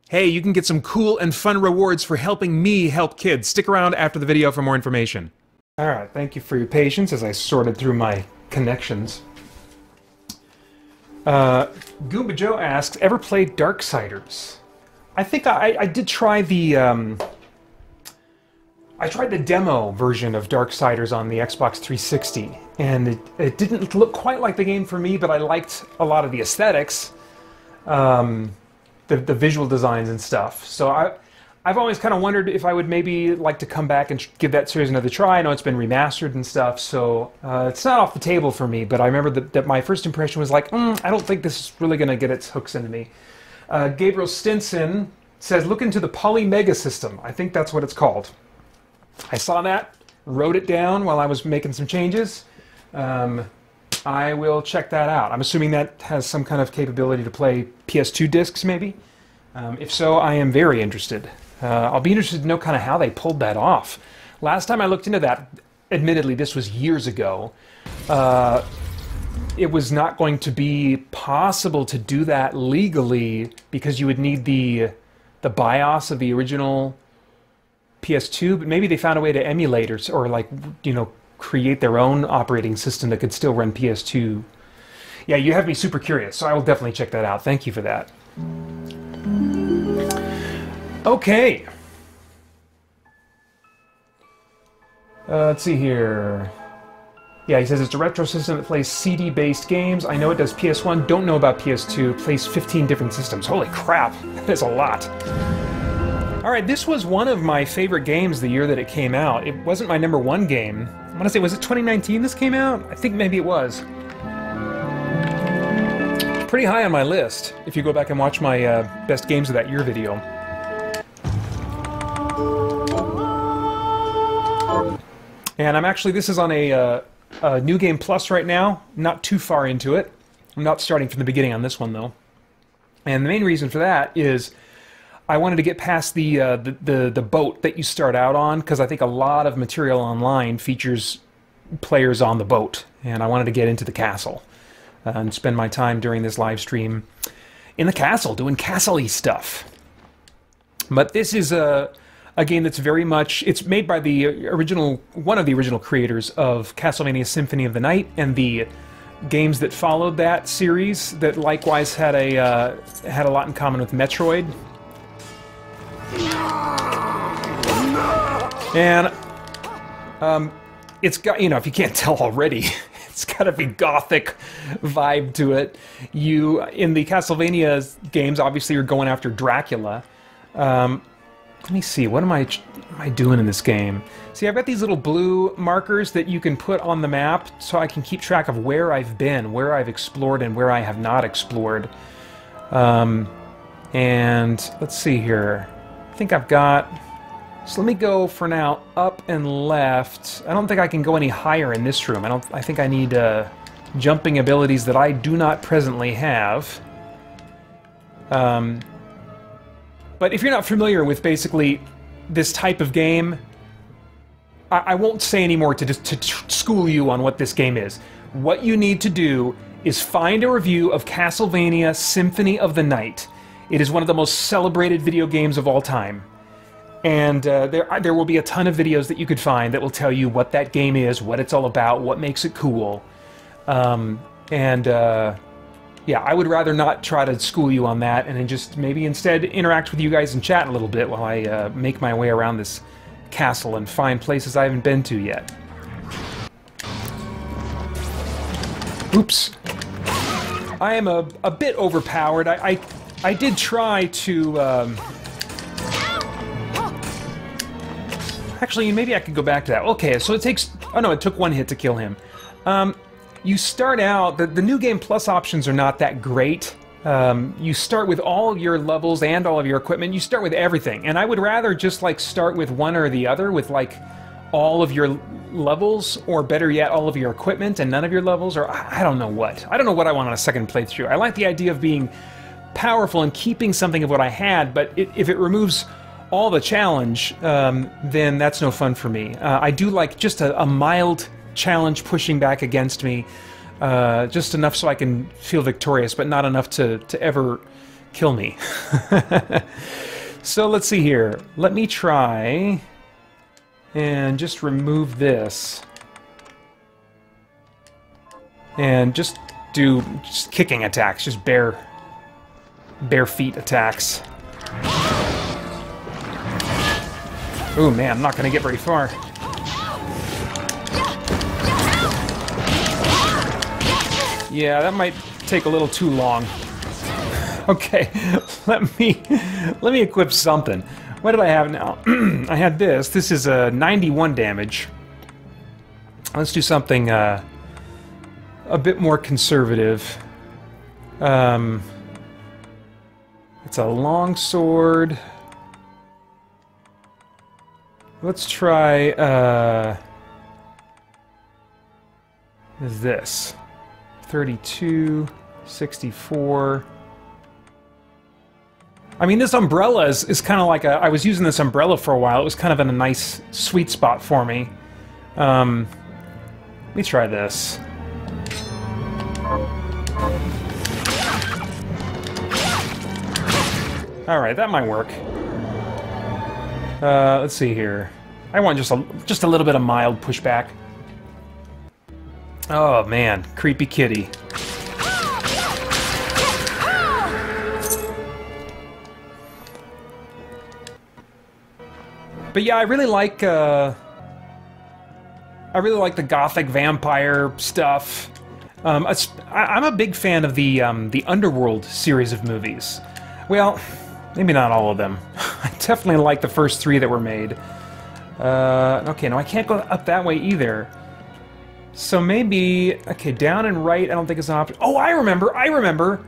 Hey, you can get some cool and fun rewards for helping me help kids. Stick around after the video for more information. Alright, thank you for your patience as I sorted through my connections. Goomba Joe asks, ever played Darksiders? I think I did try the I tried the demo version of Darksiders on the Xbox 360, and it didn't look quite like the game for me, but I liked a lot of the aesthetics, the visual designs and stuff. So I've always kind of wondered if I would maybe like to come back and give that series another try. I know it's been remastered and stuff, so it's not off the table for me, but I remember that my first impression was like, I don't think this is really going to get its hooks into me. Gabriel Stinson says, look into the Polymega system. I think that's what it's called. I saw that, wrote it down while I was making some changes. I will check that out. I'm assuming that has some kind of capability to play PS2 discs, maybe? If so, I am very interested. I'll be interested to know kind of how they pulled that off. Last time I looked into that, admittedly, this was years ago, it was not going to be possible to do that legally because you would need the BIOS of the original PS2, but maybe they found a way to emulate or like, you know, create their own operating system that could still run PS2. Yeah, you have me super curious, so I will definitely check that out. Thank you for that. Okay. Let's see here. Yeah, he says it's a retro system that plays CD-based games. I know it does PS1, don't know about PS2. Plays 15 different systems. Holy crap, that is a lot. Alright, this was one of my favorite games the year that it came out. It wasn't my #1 game. I want to say, was it 2019 this came out? I think maybe it was. Pretty high on my list, if you go back and watch my best games of that year video. And I'm actually, this is on a New Game Plus right now. Not too far into it. I'm not starting from the beginning on this one, though. And the main reason for that is I wanted to get past the boat that you start out on, because I think a lot of material online features players on the boat, and I wanted to get into the castle and spend my time during this live stream in the castle, doing castle-y stuff. But this is a game that's very much, it's made by one of the original creators of Castlevania Symphony of the Night, and the games that followed that series that likewise had a lot in common with Metroid. And it's got, you know, if you can't tell already, it's got a big gothic vibe to it. You, in the Castlevania games, obviously you're going after Dracula. Let me see, what am I doing in this game? See, I've got these little blue markers that you can put on the map so I can keep track of where I've been, where I've explored, and where I have not explored. And let's see here. I think I've got... So let me go, for now, up and left. I don't think I can go any higher in this room. I think I need jumping abilities that I do not presently have. But if you're not familiar with basically this type of game, I won't say anymore to school you on what this game is. What you need to do is find a review of Castlevania Symphony of the Night. It is one of the most celebrated video games of all time. And there will be a ton of videos that you could find that will tell you what that game is, what it's all about, what makes it cool. Yeah, I would rather not try to school you on that, and then just maybe instead interact with you guys and chat a little bit while I make my way around this castle and find places I haven't been to yet. Oops. I am a bit overpowered. I did try to... Actually, maybe I could go back to that. Okay, so it takes... Oh no, it took one hit to kill him. You start out... The New Game Plus options are not that great. You start with all your levels and all of your equipment. You start with everything. And I would rather just, like, start with one or the other, with, like, all of your levels, or better yet, all of your equipment and none of your levels, or I don't know what. I don't know what I want on a second playthrough. I like the idea of being powerful and keeping something of what I had, but if it removes all the challenge, then that's no fun for me. I do like just a mild challenge pushing back against me, just enough so I can feel victorious, but not enough to ever kill me. So let's see here. Let me try and just remove this. And just do kicking attacks, just bare feet attacks. Oh man, I'm not going to get very far. Yeah, that might take a little too long. Okay, let me equip something. What did I have now? I had this. This is a 91 damage. Let's do something a bit more conservative. It's a long sword. Let's try is this 32, 64. I mean, this umbrella is kind of like a... I was using this umbrella for a while. It was kind of in a nice sweet spot for me. Let me try this. Alright, that might work. Let's see here. I want just a little bit of mild pushback. Oh man, creepy kitty. But yeah, I really like the gothic vampire stuff. I'm a big fan of the Underworld series of movies. Well, maybe not all of them. I definitely like the first 3 that were made. Okay, no, I can't go up that way either. So maybe... Okay, down and right I don't think it's an option. Oh, I remember!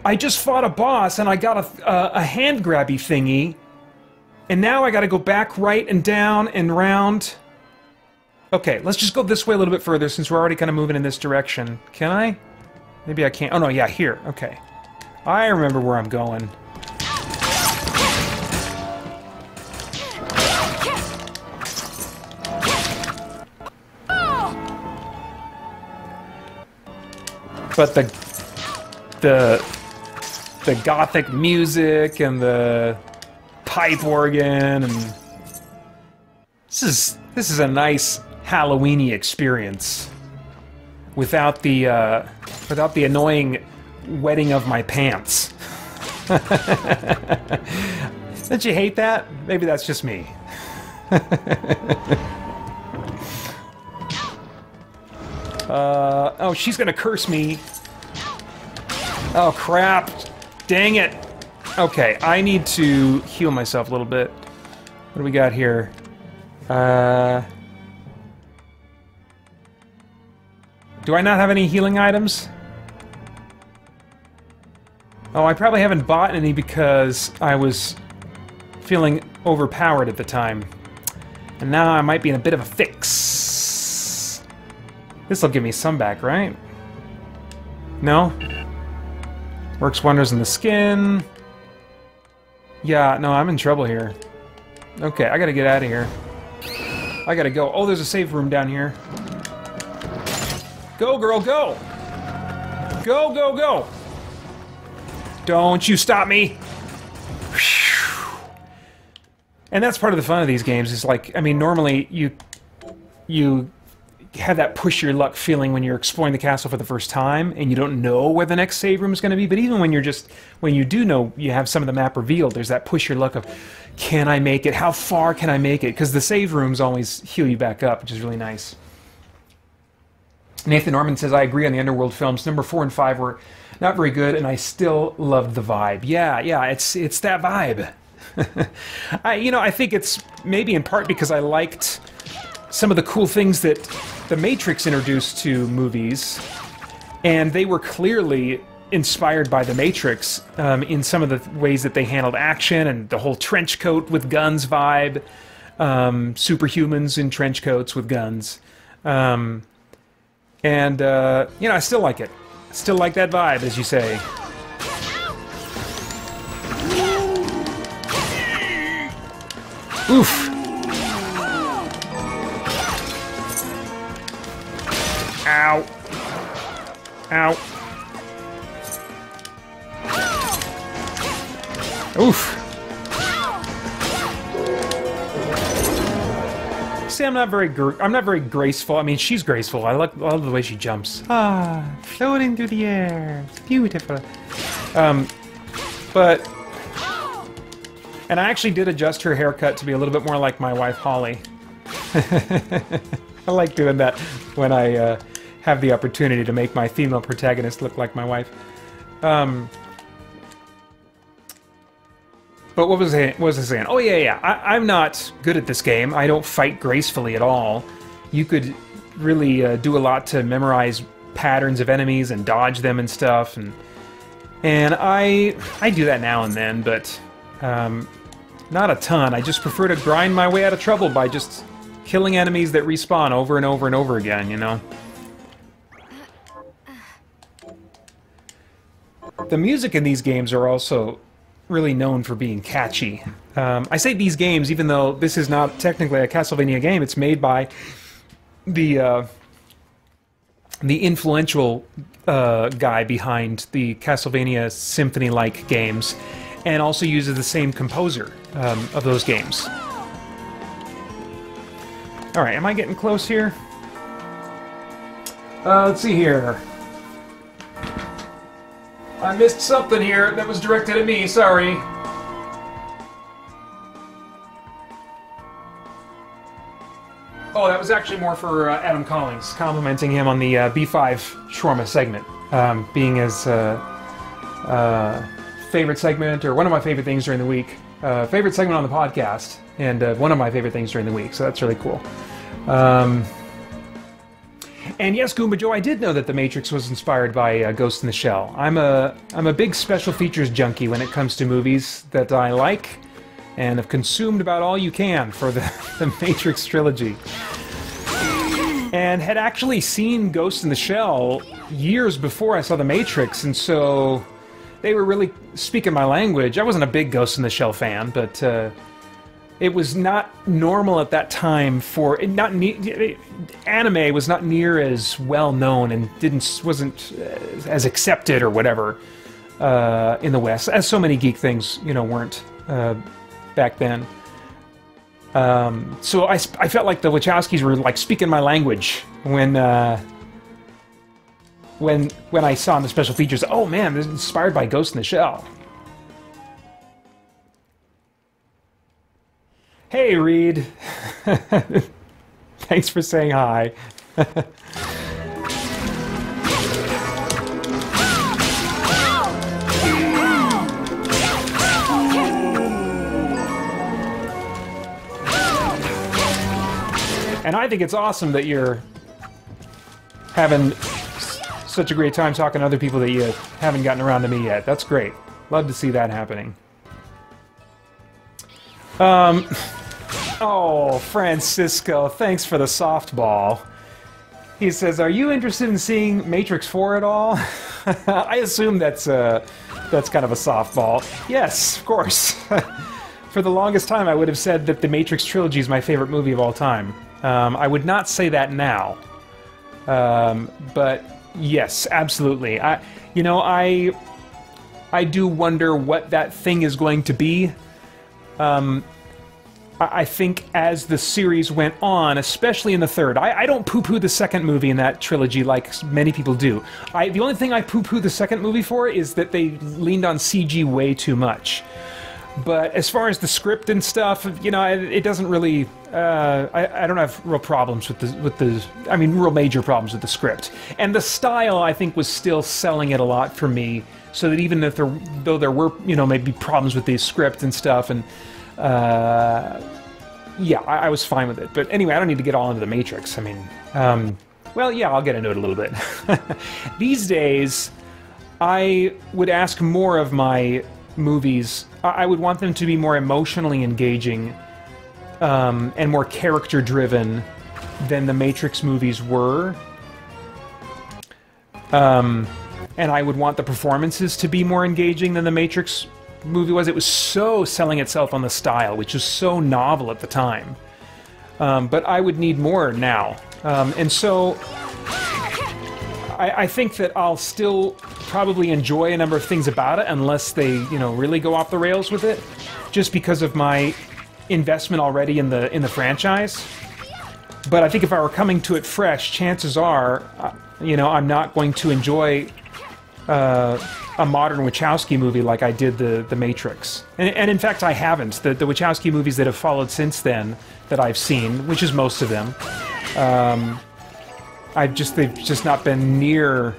I just fought a boss and I got a hand grabby thingy. And now I gotta go back right and down and round. Okay, let's just go this way a little bit further since we're already kind of moving in this direction. Can I? Maybe I can't. Oh no, yeah, here. Okay. I remember where I'm going. But the gothic music and the pipe organ and this is a nice Halloween-y experience without the annoying wetting of my pants. Don't you hate that? Maybe that's just me. Oh, she's gonna curse me. Oh crap! Dang it! Okay, I need to heal myself a little bit. What do we got here? Do I not have any healing items? Oh, I probably haven't bought any because I was feeling overpowered at the time. And now I might be in a bit of a fix. This'll give me some back, right? No? Works wonders in the skin. Yeah, no, I'm in trouble here. Okay, I gotta get out of here. I gotta go. Oh, there's a save room down here. Go, girl, go! Go, go, go! Don't you stop me! And that's part of the fun of these games, is like, I mean, normally you have that push your luck feeling when you're exploring the castle for the first time and you don't know where the next save room is going to be, but even when you do know you have some of the map revealed, there's that push your luck of, can I make it? How far can I make it? Because the save rooms always heal you back up, which is really nice. Nathan Norman says, I agree on the Underworld films. Number 4 and 5 were not very good, and I still loved the vibe. Yeah, it's that vibe. I think it's maybe in part because I liked some of the cool things that The Matrix introduced to movies, and they were clearly inspired by The Matrix in some of the ways that they handled action and the whole trench coat with guns vibe, superhumans in trench coats with guns. I still like it. Still like that vibe, as you say. Oof. Ow. Ow. say I'm not very graceful. I mean, she's graceful. I love the way she jumps. Ah, floating through the air. It's beautiful. But... And I actually did adjust her haircut to be a little bit more like my wife, Holly. I like doing that when I have the opportunity to make my female protagonist look like my wife. But what was I saying? Oh, yeah. I'm not good at this game. I don't fight gracefully at all. You could really do a lot to memorize patterns of enemies and dodge them and stuff. And I do that now and then, but not a ton. I just prefer to grind my way out of trouble by just killing enemies that respawn over and over and over again, you know? The music in these games are also really known for being catchy. I say these games, even though this is not technically a Castlevania game. It's made by the influential guy behind the Castlevania Symphony-like games, and also uses the same composer of those games. Alright, am I getting close here? Let's see here. I missed something here that was directed at me, sorry. Oh, that was actually more for Adam Collins, complimenting him on the B5 Shawarma segment, being his favorite segment, or one of my favorite things during the week. Favorite segment on the podcast, and one of my favorite things during the week, so that's really cool. And yes, Goomba Joe, I did know that The Matrix was inspired by Ghost in the Shell. I'm a big special features junkie when it comes to movies that I like, and have consumed about all you can for the Matrix trilogy. And had actually seen Ghost in the Shell years before I saw The Matrix, and so they were really speaking my language. I wasn't a big Ghost in the Shell fan, but it was not normal at that time for anime was not near as well known and wasn't as accepted or whatever in the West, as so many geek things, you know, weren't back then. So I felt like the Wachowskis were like speaking my language when I saw in the special features, oh man, this is inspired by Ghost in the Shell. Hey, Reed. Thanks for saying hi. And I think it's awesome that you're having such a great time talking to other people that you haven't gotten around to me yet. That's great. Love to see that happening. Oh, Francisco, thanks for the softball. He says, are you interested in seeing Matrix 4 at all? I assume that's kind of a softball. Yes, of course. For the longest time, I would have said that the Matrix trilogy is my favorite movie of all time. I would not say that now. But yes, absolutely. I do wonder what that thing is going to be. I think as the series went on, especially in the third, I don't poo-poo the second movie in that trilogy like many people do. The only thing I poo-poo the second movie for is that they leaned on CG way too much. But as far as the script and stuff, you know, it doesn't really. I don't have real problems with the. I mean, real major problems with the script. And the style, I think, was still selling it a lot for me. So that even if though there were, you know, maybe problems with the script and stuff, and yeah, I was fine with it. But anyway, I don't need to get all into the Matrix. I mean, well, yeah, I'll get into it a little bit. These days, I would ask more of my movies. I would want them to be more emotionally engaging and more character-driven than the Matrix movies were. And I would want the performances to be more engaging than the Matrix movie was. It was so selling itself on the style, which was so novel at the time. But I would need more now. And so I think that I'll still probably enjoy a number of things about it unless they, you know, really go off the rails with it, just because of my investment already in the franchise. But I think if I were coming to it fresh, chances are, you know, I'm not going to enjoy a modern Wachowski movie like I did the Matrix. And in fact, I haven't. The Wachowski movies that have followed since then that I've seen, which is most of them, they've just not been near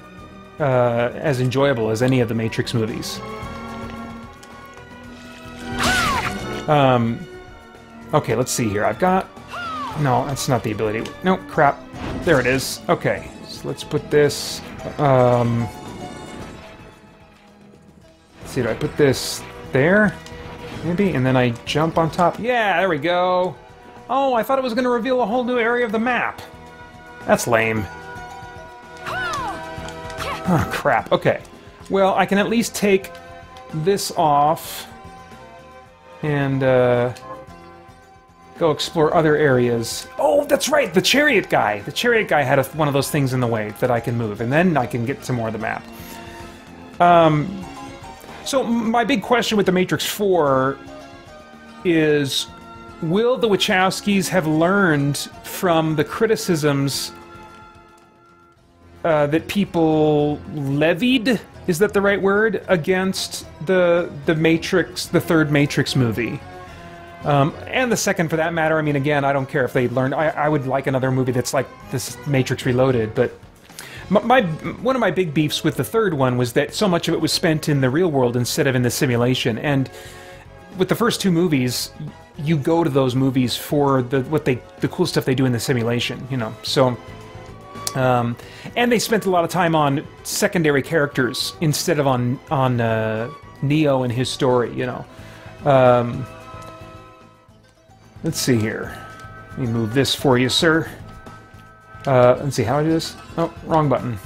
as enjoyable as any of the Matrix movies. Okay, let's see here. I've got... No, that's not the ability. No, crap. There it is. Okay, so let's put this... let's see, do I put this there? Maybe? And then I jump on top? Yeah, there we go! Oh, I thought it was going to reveal a whole new area of the map. That's lame. Oh, crap. Okay. Well, I can at least take this off and go explore other areas. Oh, that's right! The chariot guy! The chariot guy had one of those things in the way that I can move, and then I can get to more of the map. So my big question with The Matrix 4 is, will the Wachowskis have learned from the criticisms that people levied, is that the right word, against the Matrix, the third Matrix movie? And the second, for that matter. I mean, again, I don't care if they learned. I would like another movie that's like this Matrix Reloaded, but one of my big beefs with the third one was that so much of it was spent in the real world instead of in the simulation. And with the first two movies, you go to those movies for the cool stuff they do in the simulation, you know. So, and they spent a lot of time on secondary characters instead of on Neo and his story, you know. Let's see here. Let me move this for you, sir. Let's see how I do this. Oh, wrong button.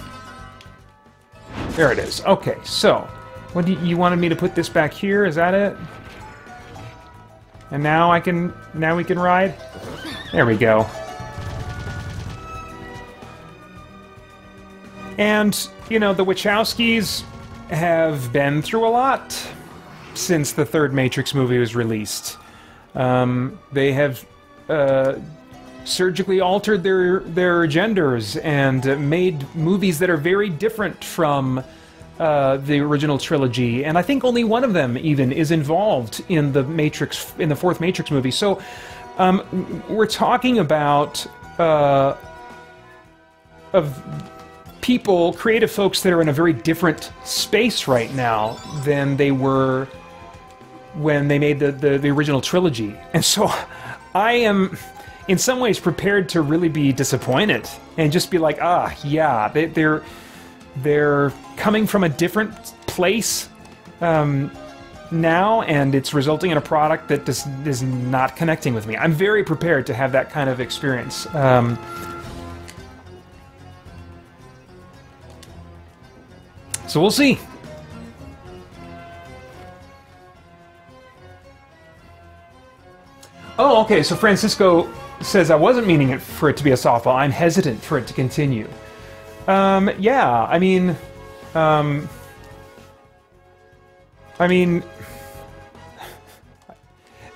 There it is. Okay, so what do you wanted me to put this back here? Is that it? And now we can ride. There we go. And you know, the Wachowskis have been through a lot since the third Matrix movie was released. They have surgically altered their genders and made movies that are very different from the original trilogy, and I think only one of them even is involved in the fourth Matrix movie. So we're talking about of people, creative folks that are in a very different space right now than they were when they made the original trilogy. And so I am in some ways prepared to really be disappointed and just be like, yeah, they're coming from a different place now, and it's resulting in a product that is not connecting with me. I'm very prepared to have that kind of experience. So we'll see. Oh, okay, so Francisco says, I wasn't meaning for it to be a softball. I'm hesitant for it to continue. Yeah, I mean,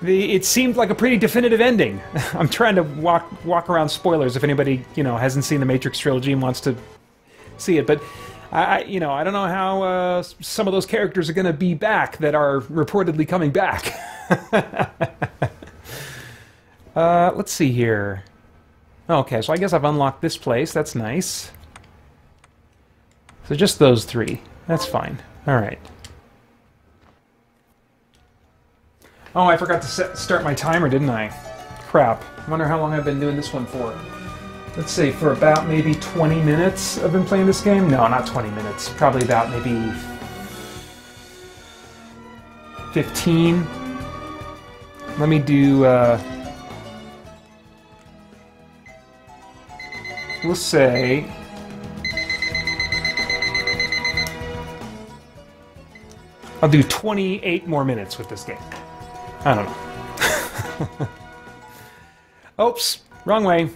it seemed like a pretty definitive ending. I'm trying to walk around spoilers if anybody, you know, hasn't seen the Matrix trilogy and wants to see it, but I don't know how some of those characters are going to be back that are reportedly coming back. Let's see here. Okay, so I guess I've unlocked this place. That's nice. So just those three. That's fine. All right. Oh, I forgot to start my timer, didn't I? Crap. I wonder how long I've been doing this one for. Let's see, for about maybe 20 minutes I've been playing this game? No, not 20 minutes. Probably about maybe 15. Let me do, we'll say... I'll do 28 more minutes with this game. I don't know. Oops, wrong way.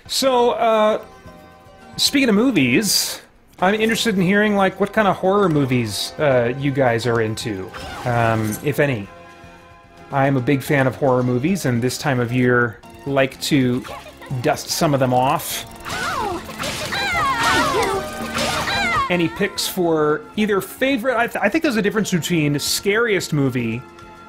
So, speaking of movies, I'm interested in hearing, like, what kind of horror movies you guys are into, if any. I'm a big fan of horror movies, and this time of year, like to dust some of them off. Any picks for either favorite... I think there's a difference between scariest movie,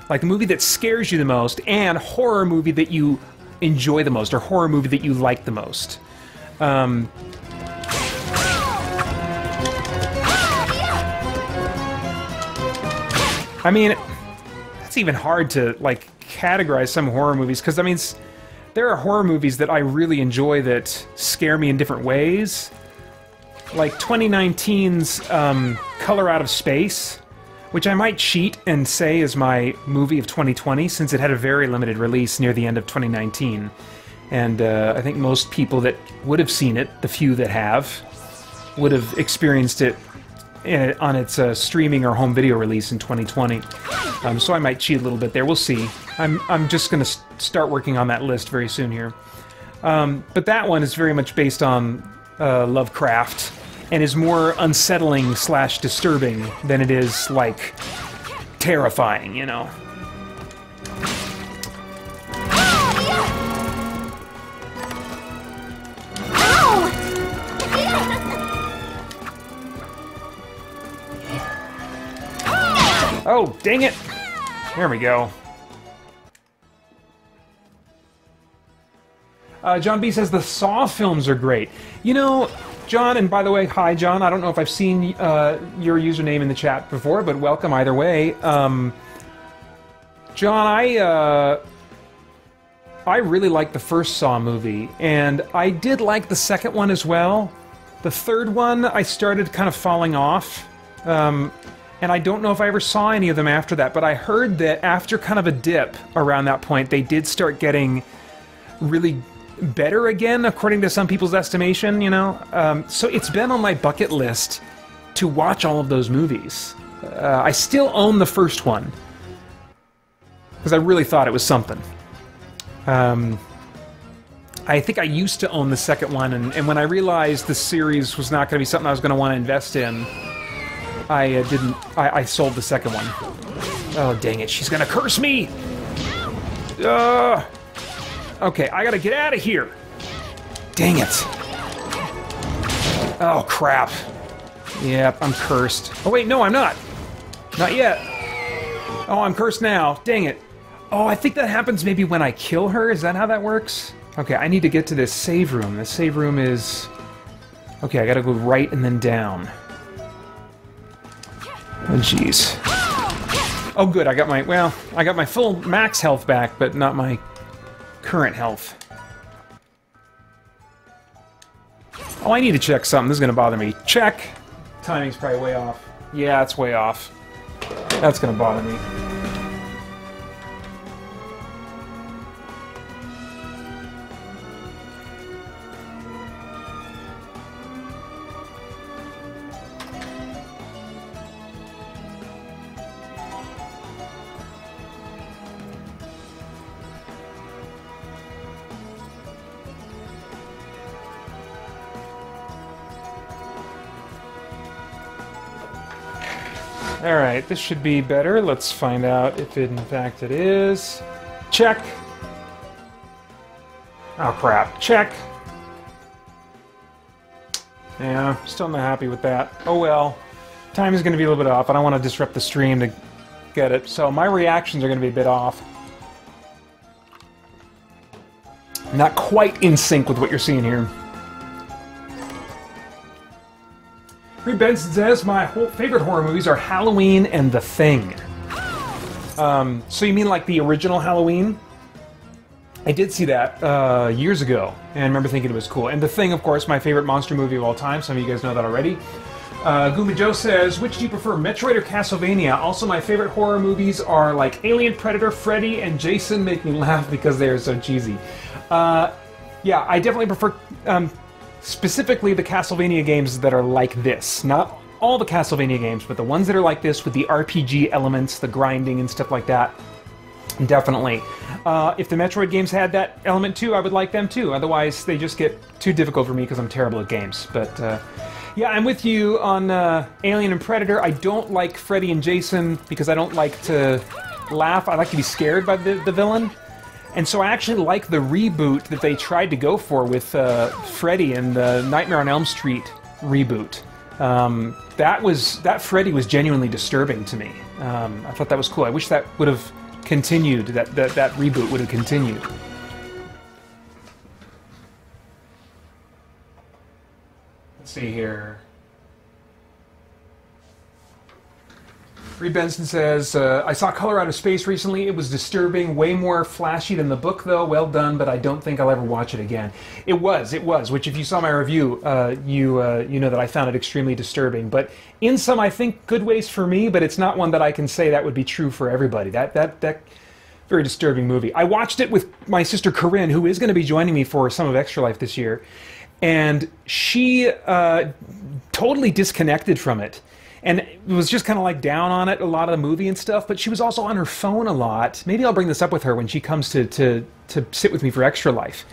like the movie that scares you the most, and horror movie that you enjoy the most, or horror movie that you like the most. I mean, it's even hard to, like, categorize some horror movies, because, I mean, there are horror movies that I really enjoy that scare me in different ways. Like 2019's Color Out of Space, which I might cheat and say is my movie of 2020, since it had a very limited release near the end of 2019. And I think most people that would have seen it, the few that have, would have experienced it on its streaming or home video release in 2020. So I might cheat a little bit there. We'll see. I'm just going to start working on that list very soon here. But that one is very much based on Lovecraft, and is more unsettling / disturbing than it is, like, terrifying, you know? Oh, dang it! There we go. John B says the Saw films are great. You know, John, and by the way, hi John, I don't know if I've seen your username in the chat before, but welcome either way. John, I really liked the first Saw movie, and I did like the second one as well. The third one, I started kind of falling off, and I don't know if I ever saw any of them after that, but I heard that after kind of a dip around that point, they did start getting really better again, according to some people's estimation, you know? So it's been on my bucket list to watch all of those movies. I still own the first one, because I really thought it was something. I think I used to own the second one, and when I realized the series was not going to be something I was going to want to invest in, I sold the second one. Oh, dang it, she's going to curse me! Okay, I gotta get out of here! Dang it! Oh, crap. Yep, I'm cursed. Oh, wait, no, I'm not! Not yet. Oh, I'm cursed now. Dang it. Oh, I think that happens maybe when I kill her. Is that how that works? Okay, I need to get to this save room. The save room is... Okay, I gotta go right and then down. Oh, jeez. Oh, good, I got my full max health back, but not my current health. Oh, I need to check something. This is gonna bother me. Check! Timing's probably way off. Yeah, it's way off. That's gonna bother me. Alright, this should be better. Let's find out if in fact it is. Check! Oh crap. Check! Yeah, still not happy with that. Oh well. Time is going to be a little bit off. I don't want to disrupt the stream to get it, so my reactions are going to be a bit off. Not quite in sync with what you're seeing here. Reed Benson says, my favorite horror movies are Halloween and The Thing. So you mean like the original Halloween? I did see that years ago, and I remember thinking it was cool. And The Thing, of course, my favorite monster movie of all time. Some of you guys know that already. Goomba Joe says, which do you prefer, Metroid or Castlevania? Also, my favorite horror movies are like Alien, Predator, Freddy, and Jason make me laugh because they are so cheesy. Yeah, I definitely prefer... specifically the Castlevania games that are like this. Not all the Castlevania games, but the ones that are like this with the RPG elements, the grinding and stuff like that. Definitely. If the Metroid games had that element too, I would like them too. Otherwise, they just get too difficult for me because I'm terrible at games. But yeah, I'm with you on Alien and Predator. I don't like Freddy and Jason because I don't like to laugh. I like to be scared by the villain. And so I actually like the reboot that they tried to go for with Freddy and the Nightmare on Elm Street reboot. That Freddy was genuinely disturbing to me. I thought that was cool. I wish that would have continued, that reboot would have continued. Let's see here. Reed Benson says, I saw Color Out of Space recently. It was disturbing, way more flashy than the book, though. Well done, but I don't think I'll ever watch it again. It was, which if you saw my review, you know that I found it extremely disturbing. But in some, I think, good ways for me, but it's not one that I can say that would be true for everybody. That very disturbing movie. I watched it with my sister Corinne, who is going to be joining me for some of Extra Life this year, and she totally disconnected from it. And it was just kind of like down on it, a lot of the movie and stuff, but she was also on her phone a lot. Maybe I'll bring this up with her when she comes to sit with me for Extra Life.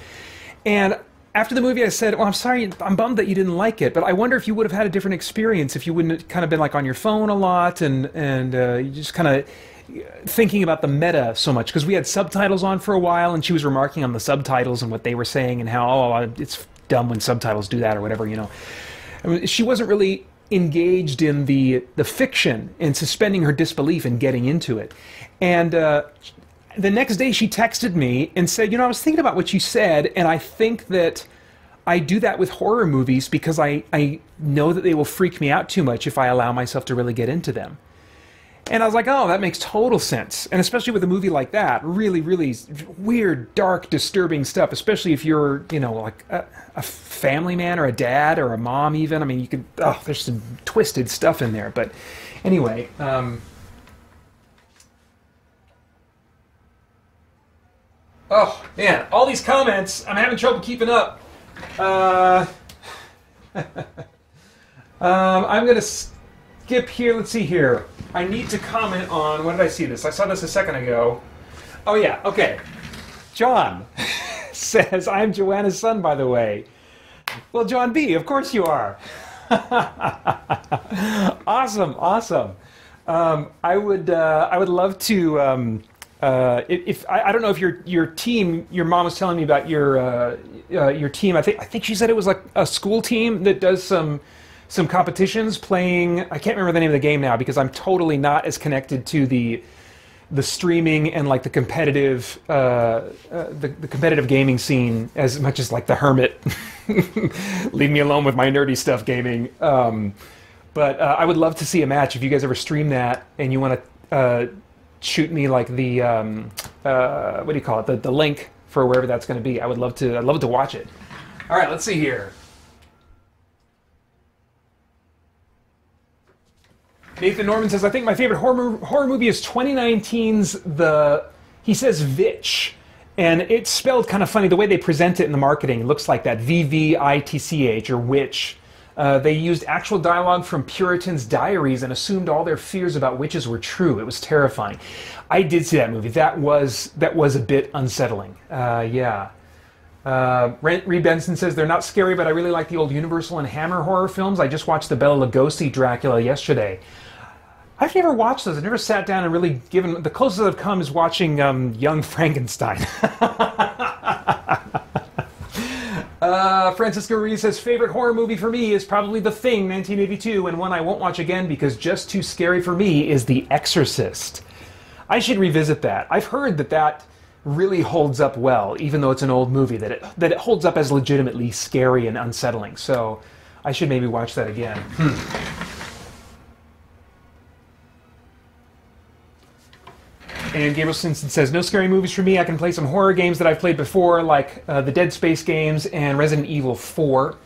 And after the movie I said, well, I'm sorry, I'm bummed that you didn't like it, but I wonder if you would have had a different experience if you wouldn't have kind of been like on your phone a lot and you just kind of thinking about the meta so much. Because we had subtitles on for a while and she was remarking on the subtitles and what they were saying and how, oh, it's dumb when subtitles do that or whatever, you know. I mean, she wasn't really engaged in the fiction and suspending her disbelief and getting into it. And the next day she texted me and said, you know, I was thinking about what you said, and I think that I do that with horror movies because I know that they will freak me out too much if I allow myself to really get into them. And I was like, oh, that makes total sense. And especially with a movie like that, really, really weird, dark, disturbing stuff, especially if you're, you know, like a family man or a dad or a mom even. I mean, you could, oh, there's some twisted stuff in there. But anyway, oh, man, all these comments, I'm having trouble keeping up. I'm going to skip here. Let's see here. I need to comment on, when did I see this? I saw this a second ago. Oh yeah, okay. John says, I'm Joanna's son, by the way. Well, John B., of course you are. Awesome, awesome. I would love to, if I don't know if your team, your mom was telling me about your team. I think she said it was like a school team that does some competitions playing. I can't remember the name of the game now because I'm totally not as connected to the streaming and like the competitive the competitive gaming scene as much as like the hermit. Leave me alone with my nerdy stuff gaming. But I would love to see a match if you guys ever stream that and you want to shoot me like the what do you call it, the link for wherever that's going to be. I'd love to watch it. All right, let's see here. Nathan Norman says, I think my favorite horror movie is 2019's he says Vitch. And it's spelled kind of funny. The way they present it in the marketing, it looks like that, VVITCH, or witch. They used actual dialogue from Puritans' diaries and assumed all their fears about witches were true. It was terrifying. I did see that movie. That was a bit unsettling. Yeah. Reed Benson says, they're not scary, but I really like the old Universal and Hammer horror films. I just watched the Bela Lugosi Dracula yesterday. I've never watched those. I've never sat down and really given... The closest I've come is watching Young Frankenstein. Francisco Ruiz says, favorite horror movie for me is probably The Thing, 1982, and one I won't watch again because just too scary for me is The Exorcist. I should revisit that. I've heard that really holds up well, even though it's an old movie, that it holds up as legitimately scary and unsettling. So I should maybe watch that again. And Gabriel Simpson says, no scary movies for me. I can play some horror games that I've played before, like the Dead Space games and Resident Evil 4.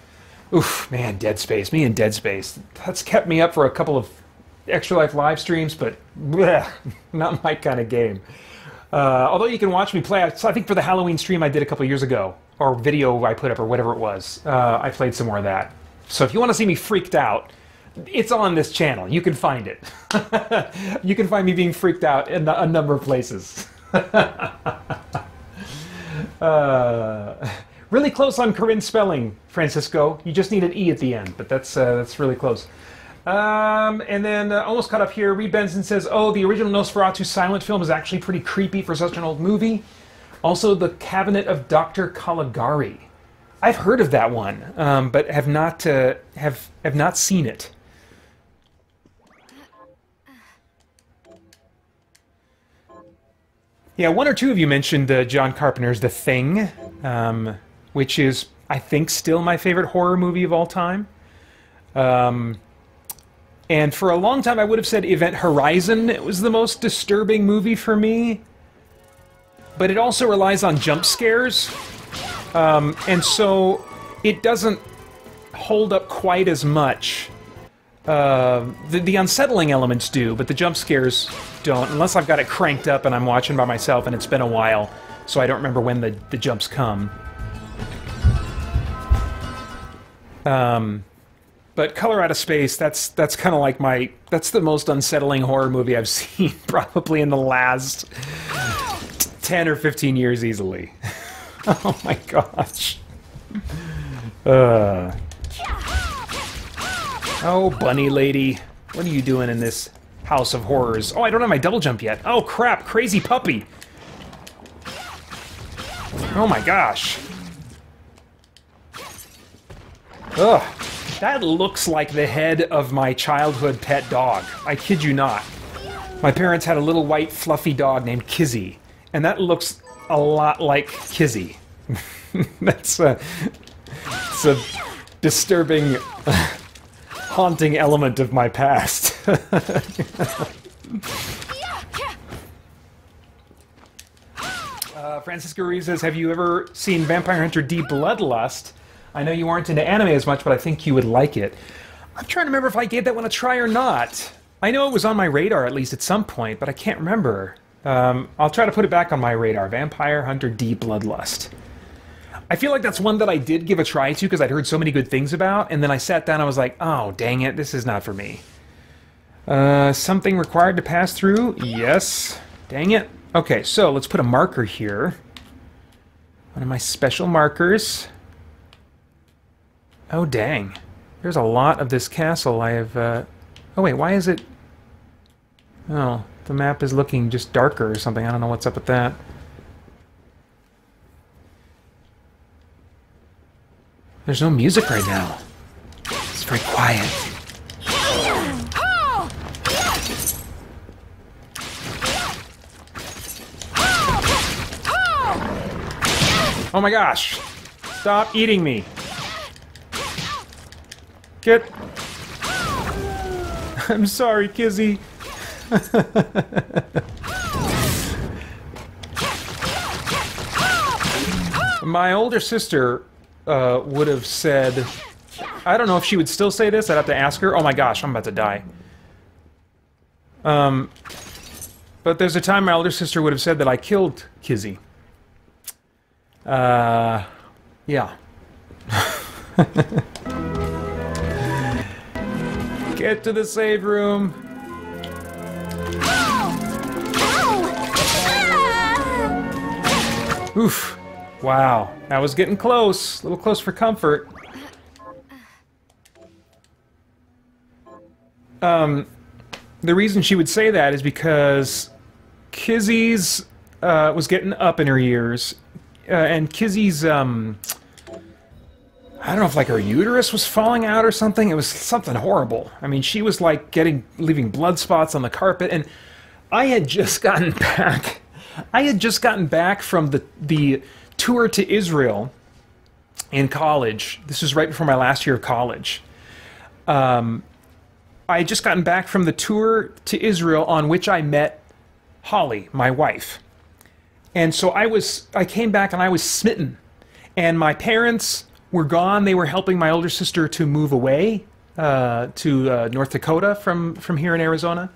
Oof, man, Dead Space. Me and Dead Space. That's kept me up for a couple of Extra Life live streams, but bleh, not my kind of game. Although you can watch me play, so I think for the Halloween stream I did a couple years ago, or video I put up, or whatever it was, I played some more of that. So if you want to see me freaked out, it's on this channel. You can find it. You can find me being freaked out in a number of places. Really close on Corinne's spelling, Francisco. You just need an E at the end, but that's really close. And then almost caught up here. Reed Benson says, "Oh, the original Nosferatu silent film is actually pretty creepy for such an old movie. Also, The Cabinet of Dr. Caligari. I've heard of that one, but have not seen it." Yeah, one or two of you mentioned John Carpenter's The Thing, which is, I think, still my favorite horror movie of all time. And for a long time, I would have said Event Horizon was the most disturbing movie for me. But it also relies on jump scares. And so it doesn't hold up quite as much. The unsettling elements do, but the jump scares don't. Unless I've got it cranked up and I'm watching by myself and it's been a while, so I don't remember when the jumps come. But Color Out of Space, that's kind of like that's the most unsettling horror movie I've seen probably in the last 10 or 15 years easily. Oh my gosh. Oh, bunny lady. What are you doing in this house of horrors? Oh, I don't have my double jump yet. Oh crap, crazy puppy. Oh my gosh. Ugh. That looks like the head of my childhood pet dog. I kid you not. My parents had a little white fluffy dog named Kizzy, and that looks a lot like Kizzy. It's a disturbing, haunting element of my past. Francisco Ruiz says, "Have you ever seen Vampire Hunter D Bloodlust? I know you aren't into anime as much, but I think you would like it." I'm trying to remember if I gave that one a try or not. I know it was on my radar at least at some point, but I can't remember. I'll try to put it back on my radar. Vampire Hunter D Bloodlust. I feel like that's one that I did give a try to because I'd heard so many good things about, and then I sat down and I was like, oh, dang it, this is not for me. Something required to pass through? Yes. Dang it. Okay, so let's put a marker here. One of my special markers. Oh, dang. There's a lot of this castle I have... Oh, wait, why is it... Oh, the map is looking just darker or something. I don't know what's up with that. There's no music right now. It's very quiet. Oh my gosh! Stop eating me! Get... I'm sorry, Kizzy. My older sister would have said... I don't know if she would still say this. I'd have to ask her. Oh my gosh, I'm about to die. But there's a time my older sister would have said that I killed Kizzy. Yeah. Get to the save room. Oof. Wow. That was getting close. A little close for comfort. The reason she would say that is because Kizzy's was getting up in her years, and Kizzy's I don't know if like her uterus was falling out or something. It was something horrible. I mean, she was like leaving blood spots on the carpet, and I had just gotten back. I had just gotten back from the tour to Israel in college. This was right before my last year of college. I had just gotten back from the tour to Israel on which I met Holly, my wife. And so I came back and I was smitten. And my parents were gone. They were helping my older sister to move away to North Dakota from here in Arizona.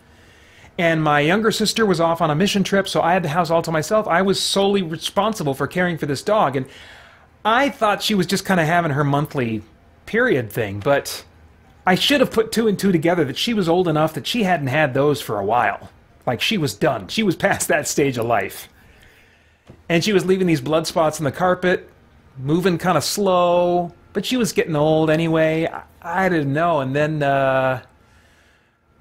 And my younger sister was off on a mission trip, so I had the house all to myself. I was solely responsible for caring for this dog. And I thought she was just kind of having her monthly period thing, but I should have put two and two together that she was old enough that she hadn't had those for a while. Like, she was done. She was past that stage of life. And she was leaving these blood spots on the carpet, moving kind of slow, but she was getting old anyway. I didn't know. And then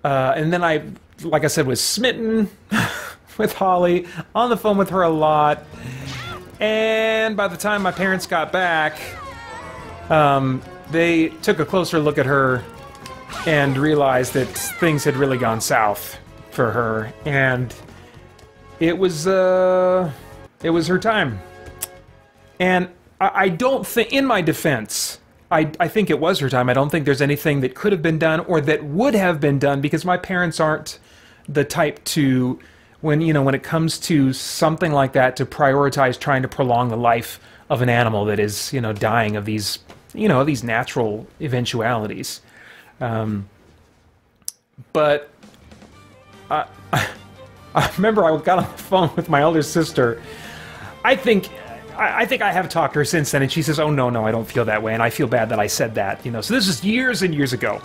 And then I, like I said, was smitten with Holly, on the phone with her a lot. And by the time my parents got back, they took a closer look at her and realized that things had really gone south for her. And it was her time. And I don't think, in my defense, I think it was her time. I don't think there's anything that could have been done or that would have been done, because my parents aren't the type to, when it comes to something like that, to prioritize trying to prolong the life of an animal that is, dying of these, these natural eventualities. But I remember I got on the phone with my older sister. I think I have talked to her since then, and she says, "Oh no, I don't feel that way," and I feel bad that I said that. So this is years and years ago.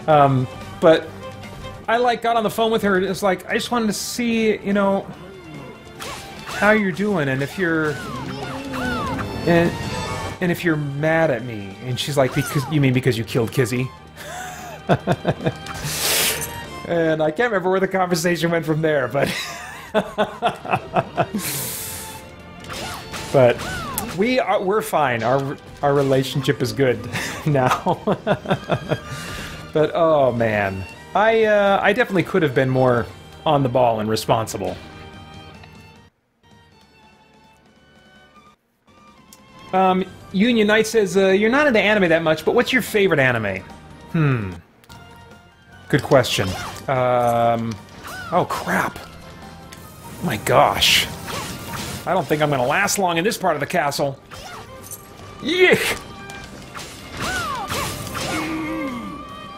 But I got on the phone with her, and it's like, I just wanted to see, how you're doing, and if you're and if you're mad at me. And she's like, because you killed Kizzy? And I can't remember where the conversation went from there, but but we're fine. Our relationship is good now. But oh man, I definitely could have been more on the ball and responsible. Union Knight says, you're not into anime that much, but what's your favorite anime? Good question. Oh crap. My gosh. I don't think I'm gonna last long in this part of the castle. Yeek!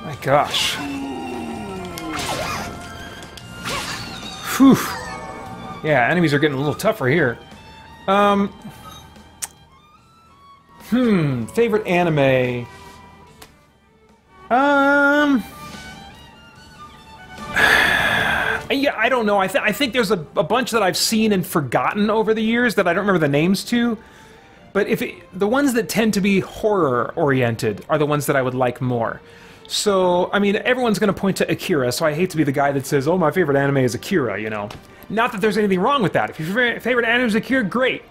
My gosh. Whew. Yeah, enemies are getting a little tougher here. Favorite anime? Yeah, I don't know. I think there's a bunch that I've seen and forgotten over the years that I don't remember the names to. But the ones that tend to be horror-oriented are the ones that I would like more. So, I mean, everyone's going to point to Akira, so I hate to be the guy that says, oh, my favorite anime is Akira, Not that there's anything wrong with that. If your favorite anime is Akira, great.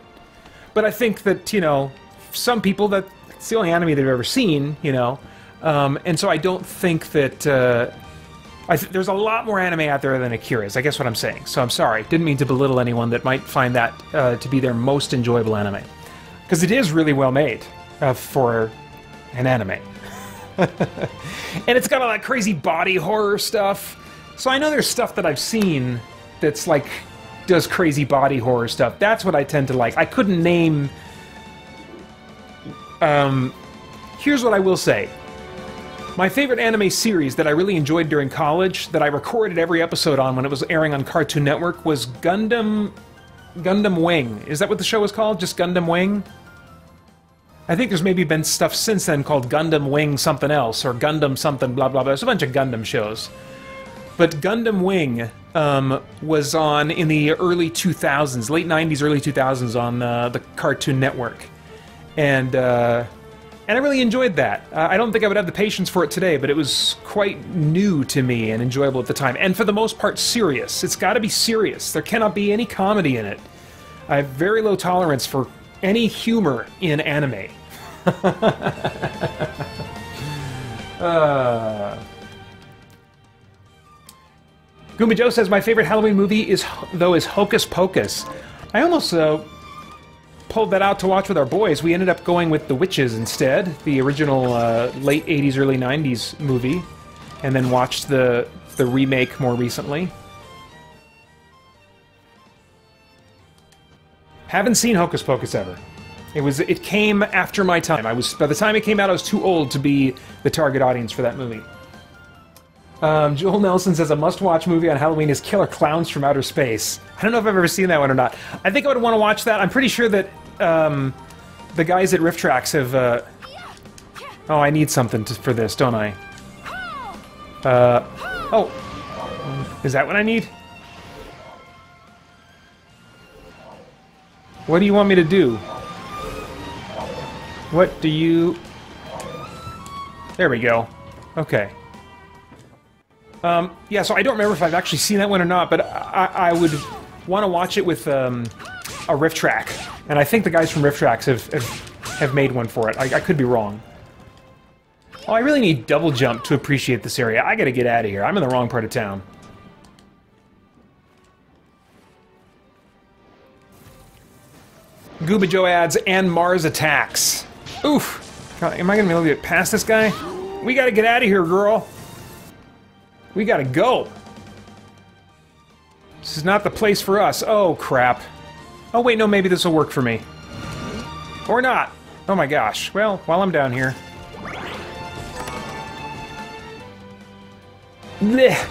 But I think that, some people, that's the only anime they've ever seen, and so I don't think that, there's a lot more anime out there than Akira is, I guess what I'm saying. So I'm sorry, didn't mean to belittle anyone that might find that to be their most enjoyable anime. Because it is really well made for an anime. And it's got all that crazy body horror stuff. So I know there's stuff that I've seen that's like, does crazy body horror stuff. That's what I tend to like. I couldn't name... here's what I will say. My favorite anime series that I really enjoyed during college, that I recorded every episode on when it was airing on Cartoon Network, was Gundam Wing. Is that what the show was called? Just Gundam Wing? I think there's maybe been stuff since then called Gundam Wing something else, or Gundam something blah blah blah. There's a bunch of Gundam shows. But Gundam Wing was on in the early 2000s, late 90s, early 2000s on the Cartoon Network. And I really enjoyed that. I don't think I would have the patience for it today, but it was quite new to me and enjoyable at the time. And for the most part, serious. It's got to be serious. There cannot be any comedy in it. I have very low tolerance for any humor in anime. Goomba Joe says, my favorite Halloween movie is Hocus Pocus. I almost pulled that out to watch with our boys. We ended up going with The Witches instead, the original late 80s, early 90s movie, and then watched the remake more recently. Haven't seen Hocus Pocus ever. It came after my time. By the time it came out, I was too old to be the target audience for that movie. Joel Nelson says a must-watch movie on Halloween is Killer Clowns from Outer Space. I don't know if I've ever seen that one or not. I think I would want to watch that. I'm pretty sure that the guys at Rift Tracks have... Oh, I need something for this, don't I? Oh. Is that what I need? What do you want me to do? What do you... There we go. Okay. Yeah, so I don't remember if I've actually seen that one or not, but I would want to watch it with a riff track. And I think the guys from Riff Tracks have made one for it. I could be wrong. Oh, I really need double jump to appreciate this area. I gotta get out of here. I'm in the wrong part of town. Gooba Joe adds, and Mars attacks. Oof. God, am I gonna be able to get past this guy? We gotta get out of here, girl. We gotta go. This is not the place for us. Oh, crap. Oh, wait, no, maybe this will work for me. Or not. Oh my gosh. Well, while I'm down here. Blech.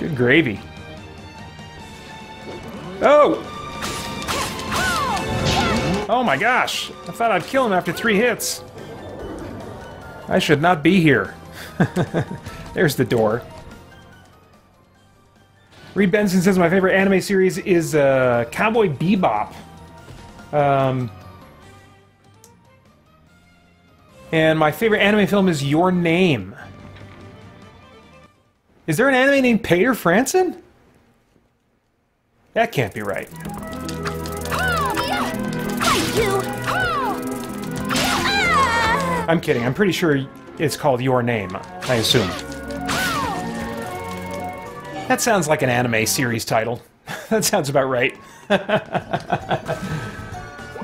Good gravy. Oh! Oh my gosh! I thought I'd kill him after 3 hits. I should not be here. There's the door. Reed Benson says my favorite anime series is Cowboy Bebop. And my favorite anime film is Your Name. Is there an anime named Peter Franson? That can't be right. I'm kidding. I'm pretty sure it's called Your Name, I assume. That sounds like an anime series title. That sounds about right.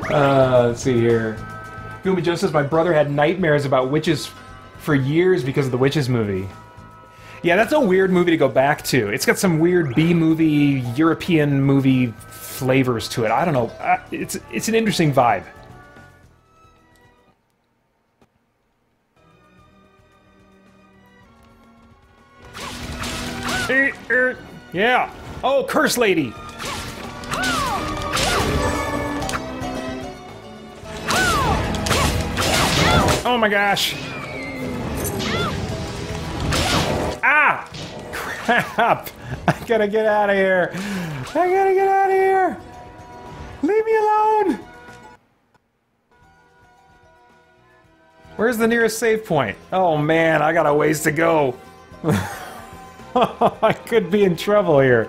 Let's see here. Goomy Joe says, my brother had nightmares about witches for years because of the Witches movie. Yeah, that's a weird movie to go back to. It's got some weird B-movie, European movie flavors to it. I don't know. It's an interesting vibe. Yeah. Oh, Curse Lady. Oh my gosh. Ah! Crap! I gotta get out of here. I gotta get out of here. Leave me alone. Where's the nearest save point? Oh man, I got a ways to go. I could be in trouble here.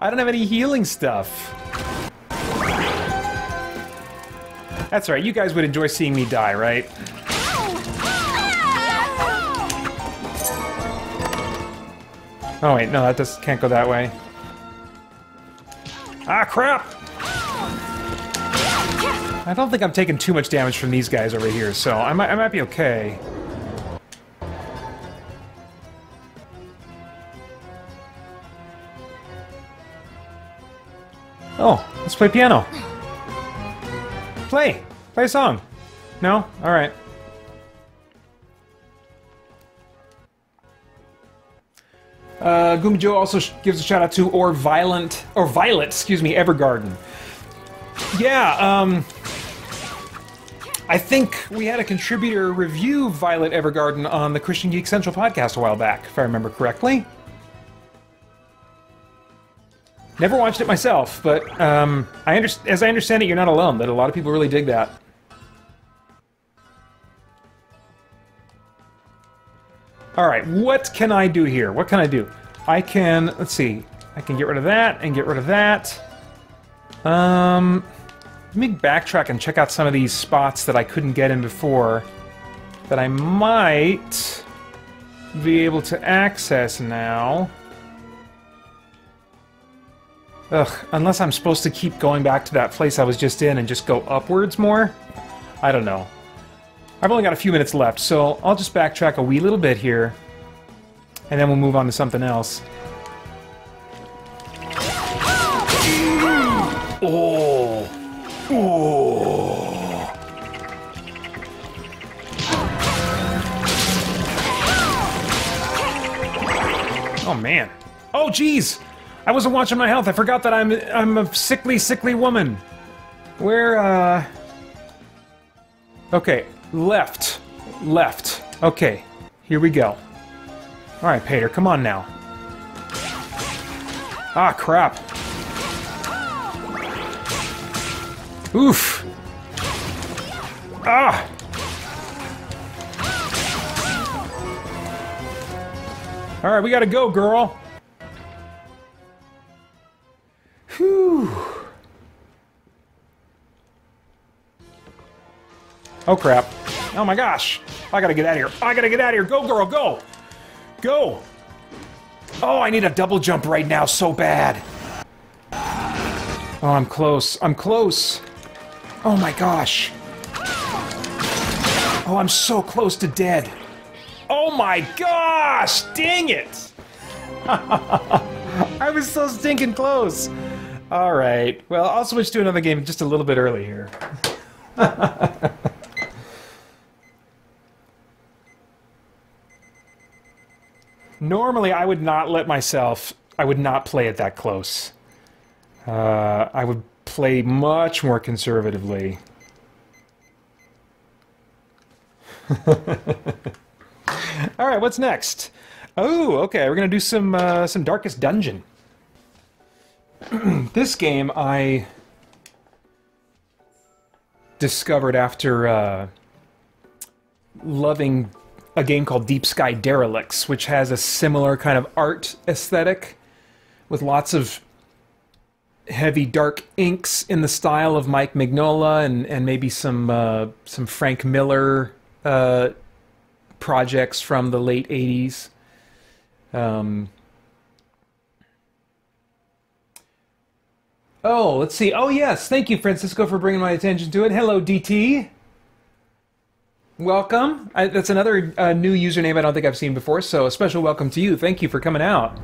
I don't have any healing stuff. That's right, you guys would enjoy seeing me die, right? Oh wait, no, that just can't go that way. Ah, crap! I don't think I'm taking too much damage from these guys over here, so I might be okay. Oh, let's play piano. Play a song. No? Alright. Goom Joe also gives a shout out to Violet, excuse me, Evergarden. Yeah, I think we had a contributor review Violet Evergarden on the Christian Geek Central podcast a while back, if I remember correctly. Never watched it myself, but as I understand it, you're not alone, that a lot of people really dig that. Alright, what can I do here? What can I do? I can, let's see, I can get rid of that and get rid of that. Let me backtrack and check out some of these spots that I couldn't get in before that I might be able to access now. Ugh, unless I'm supposed to keep going back to that place I was just in and just go upwards more? I don't know. I've only got a few minutes left, so I'll just backtrack a wee little bit here, and then we'll move on to something else. Oh! Oh! Oh, man. Oh, jeez! I wasn't watching my health. I forgot that I'm a sickly, sickly woman. Where, Okay, left. Left. Okay, here we go. Alright, Peter, come on now. Ah, crap. Oof. Ah! Alright, we gotta go, girl. Whew. Oh, crap. Oh, my gosh. I gotta get out of here. I gotta get out of here. Go, girl, go. Go. Oh, I need a double jump right now so bad. Oh, I'm close. I'm close. Oh, my gosh. Oh, I'm so close to dead. Oh, my gosh. Dang it. I was so stinking close. All right. Well, I'll switch to another game just a little bit early here. Normally, I would not let myself... I would not play it that close. I would play much more conservatively. All right, what's next? Oh, okay, we're gonna do some Darkest Dungeon. This game I discovered after loving a game called Deep Sky Derelicts, which has a similar kind of art aesthetic with lots of heavy dark inks in the style of Mike Mignola and maybe some Frank Miller projects from the late 80s. Oh, let's see. Oh, yes. Thank you, Francisco, for bringing my attention to it. Hello, DT. Welcome. That's another new username I don't think I've seen before, so a special welcome to you. Thank you for coming out.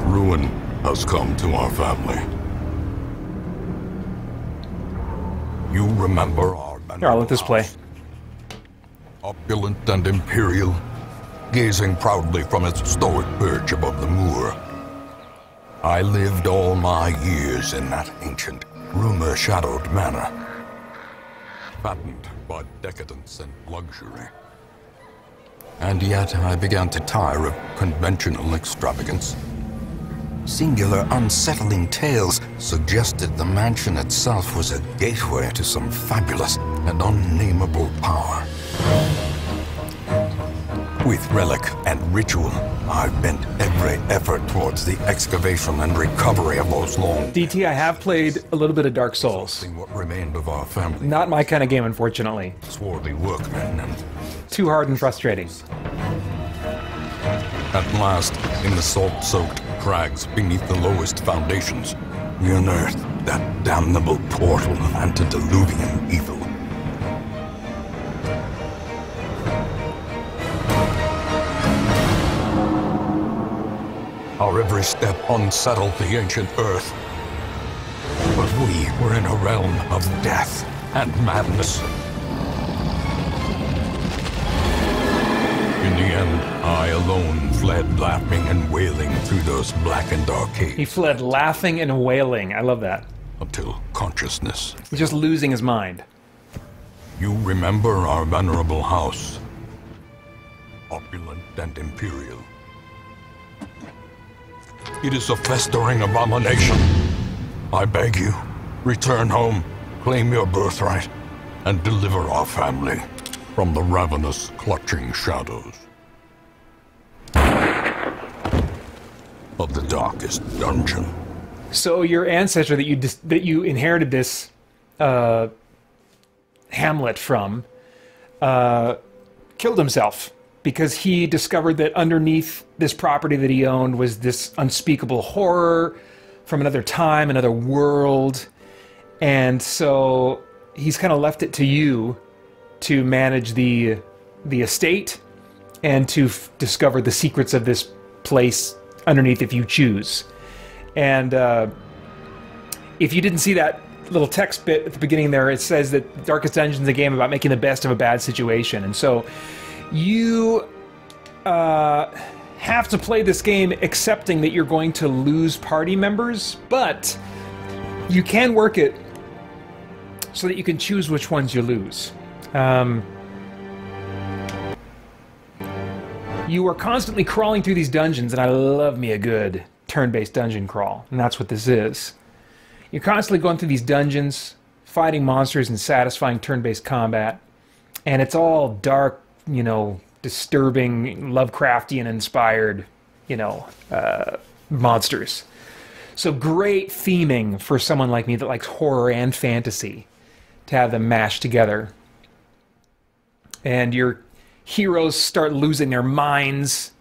Ruin has come to our family. You remember our Here, I'll let this play. Opulent and imperial, gazing proudly from its stoic perch above the moor. I lived all my years in that ancient, rumor-shadowed manor, fattened by decadence and luxury. And yet I began to tire of conventional extravagance. Singular, unsettling tales suggested the mansion itself was a gateway to some fabulous and unnameable power. With relic and ritual, I've bent every effort towards the excavation and recovery of those long... DT, I have played a little bit of Dark Souls. What remained of our family. Not my kind of game, unfortunately. Swarthy workmen and... Too hard and frustrating. At last, in the salt-soaked crags beneath the lowest foundations, we unearthed that damnable portal of antediluvian evil. Our every step unsettled the ancient earth. But we were in a realm of death and madness. In the end, I alone fled laughing and wailing through those blackened arcades. He fled laughing and wailing. I love that. Until consciousness. He's just losing his mind. You remember our venerable house. Opulent and imperial. It is a festering abomination. I beg you, return home, claim your birthright, and deliver our family from the ravenous, clutching shadows of the darkest dungeon. So your ancestor that you inherited this hamlet from killed himself because he discovered that underneath this property that he owned was this unspeakable horror from another time, another world, and so he's kind of left it to you to manage the estate and to discover the secrets of this place underneath if you choose. And if you didn't see that little text bit at the beginning there, it says that Darkest Dungeon is a game about making the best of a bad situation. And so you have to play this game accepting that you're going to lose party members, but you can work it so that you can choose which ones you lose. You are constantly crawling through these dungeons, and I love me a good turn-based dungeon crawl, and that's what this is. You're constantly going through these dungeons, fighting monsters and satisfying turn-based combat. And it's all dark, you know, disturbing, Lovecraftian-inspired, you know, monsters. So great theming for someone like me that likes horror and fantasy, to have them mashed together. And your heroes start losing their minds.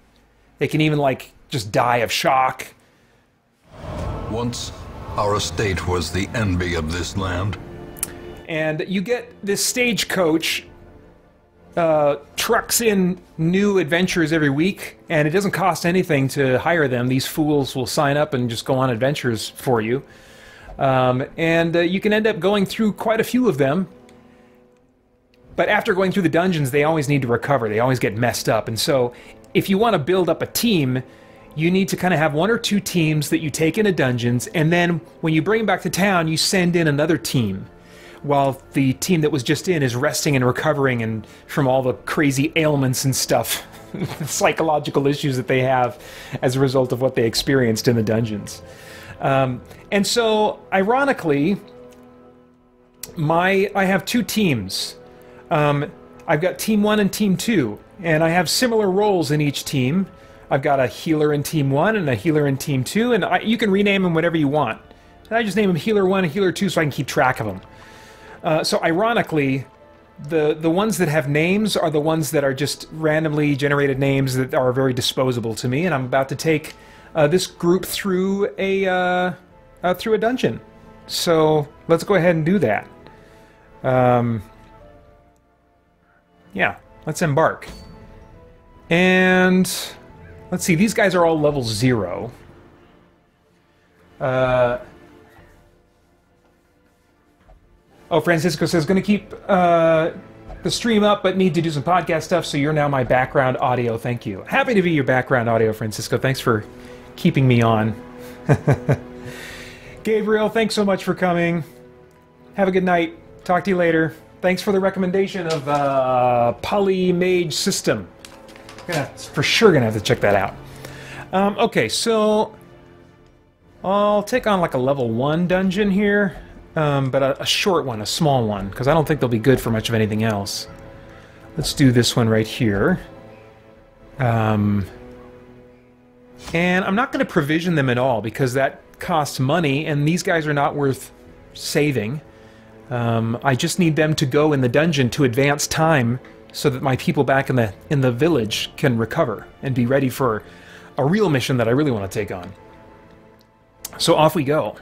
They can even, like, just die of shock. Once, our estate was the envy of this land. And you get this stagecoach trucks in new adventures every week, and it doesn't cost anything to hire them. These fools will sign up and just go on adventures for you. And you can end up going through quite a few of them. But after going through the dungeons, they always need to recover. They always get messed up. And so if you want to build up a team, you need to kind of have 1 or 2 teams that you take into dungeons, and then when you bring them back to town, you send in another team, while the team that was just in is resting and recovering and from all the crazy ailments and stuff, psychological issues that they have as a result of what they experienced in the dungeons. And so, ironically, I have 2 teams. I've got Team 1 and Team 2, and I have similar roles in each team. I've got a healer in Team 1 and a healer in Team 2, and you can rename them whatever you want. And I just name them Healer 1 and Healer 2 so I can keep track of them. So ironically, the ones that have names are the ones that are just randomly generated names that are very disposable to me, and I'm about to take this group through a dungeon. So let's go ahead and do that. Yeah, let's embark. And let's see, these guys are all level 0. Oh, Francisco says, going to keep the stream up, but need to do some podcast stuff, so you're now my background audio. Thank you. Happy to be your background audio, Francisco. Thanks for keeping me on. Gabriel, thanks so much for coming. Have a good night. Talk to you later. Thanks for the recommendation of Polymage System. For sure gonna have to check that out. Okay, so I'll take on like a level 1 dungeon here, but a short one, a small one, because I don't think they'll be good for much of anything else. Let's do this one right here. And I'm not going to provision them at all, because that costs money, and these guys are not worth saving. I just need them to go in the dungeon to advance time, so that my people back in the village can recover and be ready for a real mission that I really want to take on. So off we go.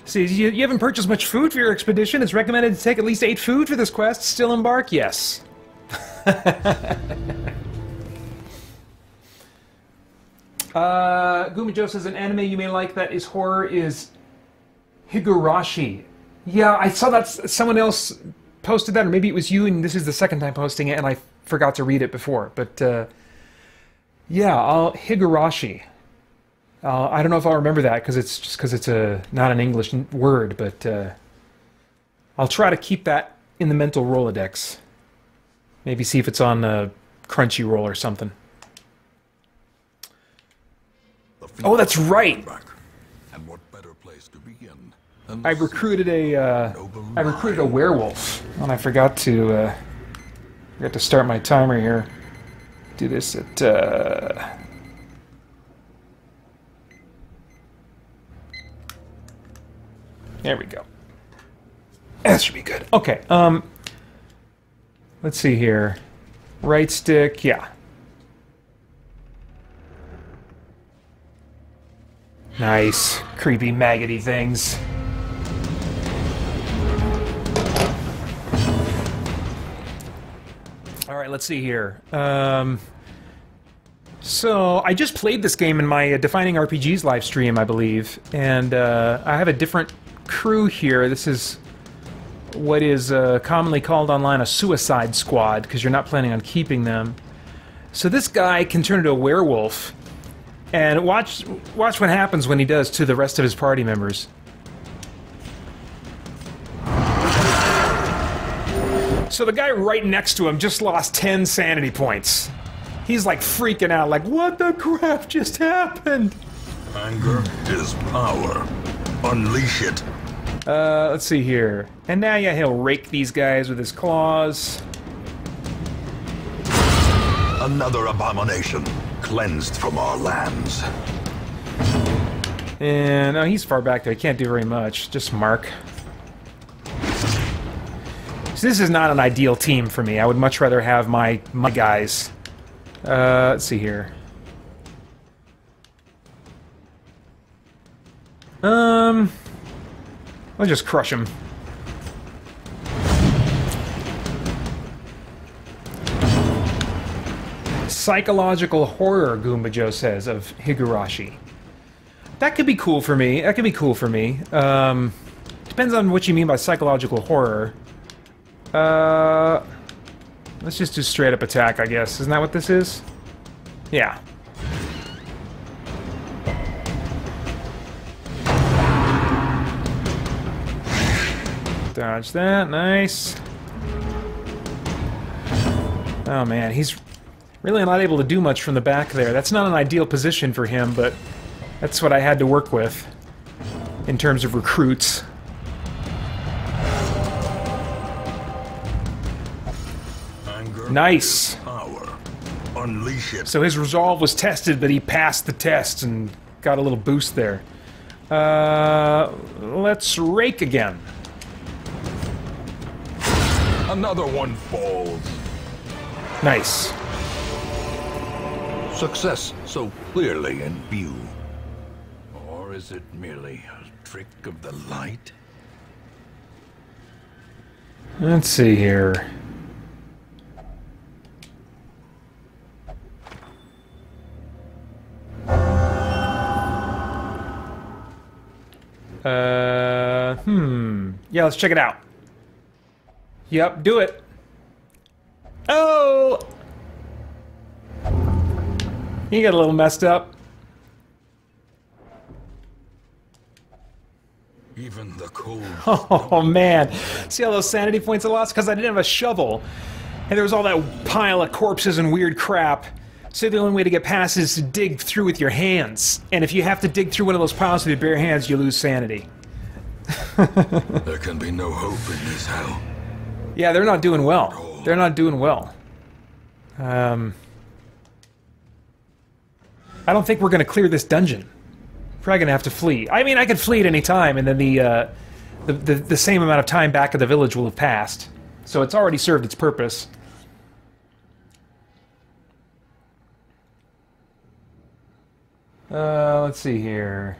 See, you haven't purchased much food for your expedition. It's recommended to take at least 8 food for this quest. Still embark? Yes. Guma Joe says, an anime you may like that is horror is Higurashi. Yeah, I saw that someone else posted that, or maybe it was you, and this is the second time posting it, and I forgot to read it before. But, yeah, Higurashi. I don't know if I'll remember that, because it's not an English word, but I'll try to keep that in the mental Rolodex. Maybe see if it's on Crunchyroll or something. Oh, that's right! And what better place to begin? I recruited a werewolf, and I forgot to start my timer here. Do this at there we go. That should be good. Okay. Let's see here. Right stick, yeah. Nice, creepy, maggoty things. All right, let's see here. So I just played this game in my Defining RPGs live stream, I believe, and I have a different crew here. This is what is commonly called online a suicide squad, because you're not planning on keeping them. So this guy can turn into a werewolf, and watch what happens when he does to the rest of his party members. So the guy right next to him just lost 10 sanity points. He's like freaking out, like, what the crap just happened? Anger is power. Unleash it. Let's see here. And now, yeah, he'll rake these guys with his claws. Another abomination, cleansed from our lands. And, oh, he's far back there. He can't do very much. Just mark. So this is not an ideal team for me. I would much rather have my guys. Let's see here. I'll just crush him. Psychological horror, Goomba Joe says, of Higurashi. That could be cool for me. That could be cool for me. Depends on what you mean by psychological horror. Let's just do straight up attack, I guess. Isn't that what this is? Yeah. Dodge that, nice. Oh man, he's really not able to do much from the back there. That's not an ideal position for him, but that's what I had to work with in terms of recruits. Nice. Power. Unleash it. So his resolve was tested, but he passed the test and got a little boost there. Let's rake again. Another one falls. Nice. Success so clearly in view. Or is it merely a trick of the light? Let's see here. Yeah, let's check it out. Yep, do it. Oh! He got a little messed up. Even the cold. Oh, man. See all those sanity points I lost? Because I didn't have a shovel. And there was all that pile of corpses and weird crap. So the only way to get past is to dig through with your hands. And if you have to dig through one of those piles with your bare hands, you lose sanity. There can be no hope in this hell. Yeah, they're not doing well. They're not doing well. I don't think we're going to clear this dungeon. Probably going to have to flee. I mean, I could flee at any time, and then the same amount of time back at the village will have passed. So it's already served its purpose. Let's see here.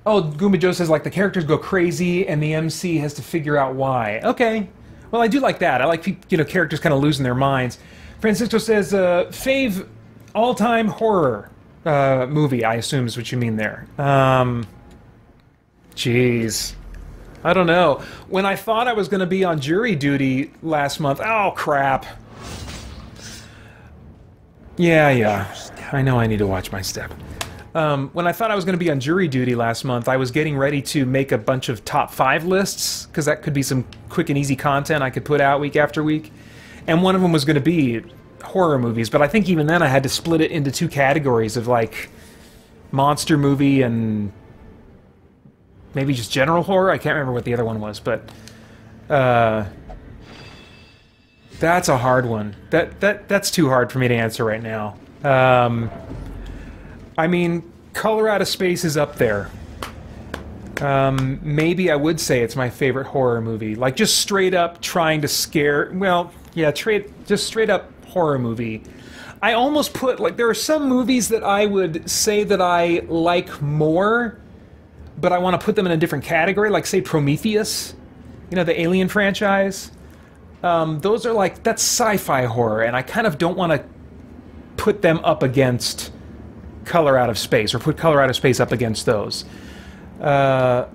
Oh, Goomba Joe says, like, the characters go crazy and the MC has to figure out why. Okay. Well, I do like that. I like, characters kind of losing their minds. Francisco says, fave all-time horror movie, I assume is what you mean there. Jeez. I don't know. When I thought I was going to be on jury duty last month... Oh, crap. Yeah. I know I need to watch my step. When I thought I was going to be on jury duty last month, I was getting ready to make a bunch of top 5 lists, because that could be some quick and easy content I could put out week after week. And one of them was going to be horror movies, but I think even then I had to split it into 2 categories of, like, monster movie and maybe just general horror. I can't remember what the other one was, but that's a hard one. That's too hard for me to answer right now. I mean, Color Out of Space is up there. Maybe I would say it's my favorite horror movie. Like, just straight up trying to scare... Well, yeah, just straight up horror movie. I almost put... Like, there are some movies that I would say that I like more, but I want to put them in a different category. Like, say, Prometheus. You know, the Alien franchise. Those are like... That's sci-fi horror, and I kind of don't want to put them up against... Color Out of Space, or put Color Out of Space up against those. I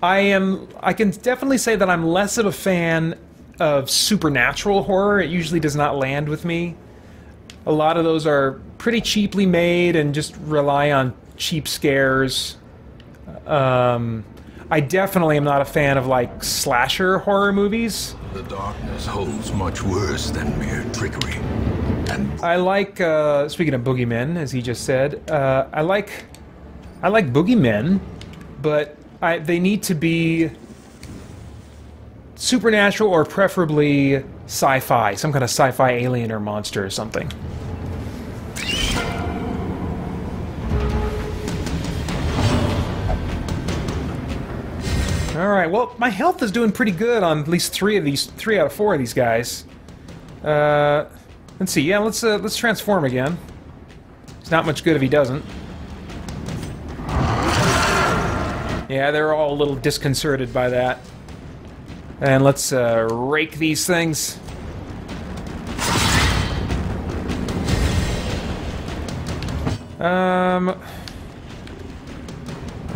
can definitely say that I'm less of a fan of supernatural horror. It usually does not land with me. A lot of those are pretty cheaply made and just rely on cheap scares. I definitely am not a fan of, like, slasher horror movies. The darkness holds much worse than mere trickery. I like, speaking of boogeymen, as he just said, I like boogeymen, but they need to be supernatural or preferably sci-fi, some kind of sci-fi alien or monster or something. Alright, well, my health is doing pretty good on at least 3 out of 4 of these guys. Let's see, yeah, let's transform again. It's not much good if he doesn't. Yeah, they're all a little disconcerted by that. And let's rake these things.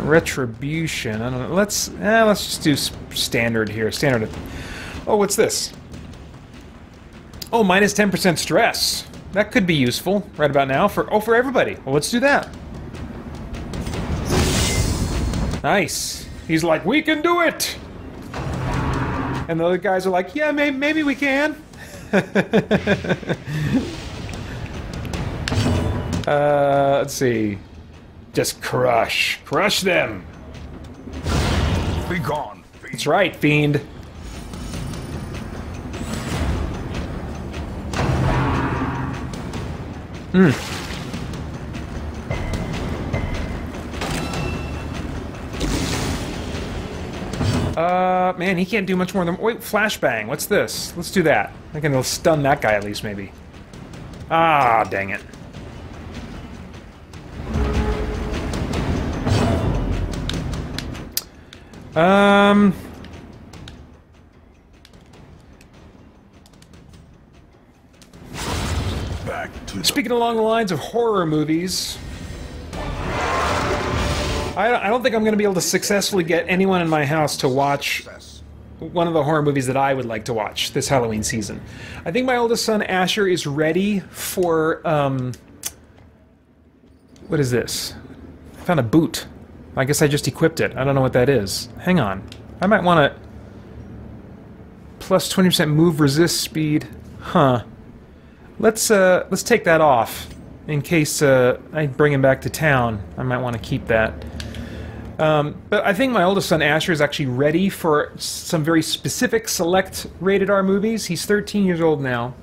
Retribution. I don't know. Let's just do standard here. Standard. Oh, what's this? Oh, minus 10% stress. That could be useful right about now for everybody. Well, let's do that. Nice. He's like, we can do it. And the other guys are like, yeah, maybe we can. Let's see. Just crush them. Be gone, fiend. That's right, fiend. Man, he can't do much more than... Wait, flashbang. What's this? Let's do that. I can stun that guy at least, maybe. Ah, dang it. Back to Speaking along the lines of horror movies... I don't think I'm going to be able to successfully get anyone in my house to watch one of the horror movies that I would like to watch this Halloween season. I think my oldest son, Asher, is ready for, what is this? I found a boot. I guess I just equipped it. I don't know what that is. Hang on. I might want to... Plus 20% move resist speed. Huh. Let's take that off. In case I bring him back to town. I might want to keep that. But I think my oldest son, Asher, is actually ready for some very specific, select rated R movies. He's 13 years old now.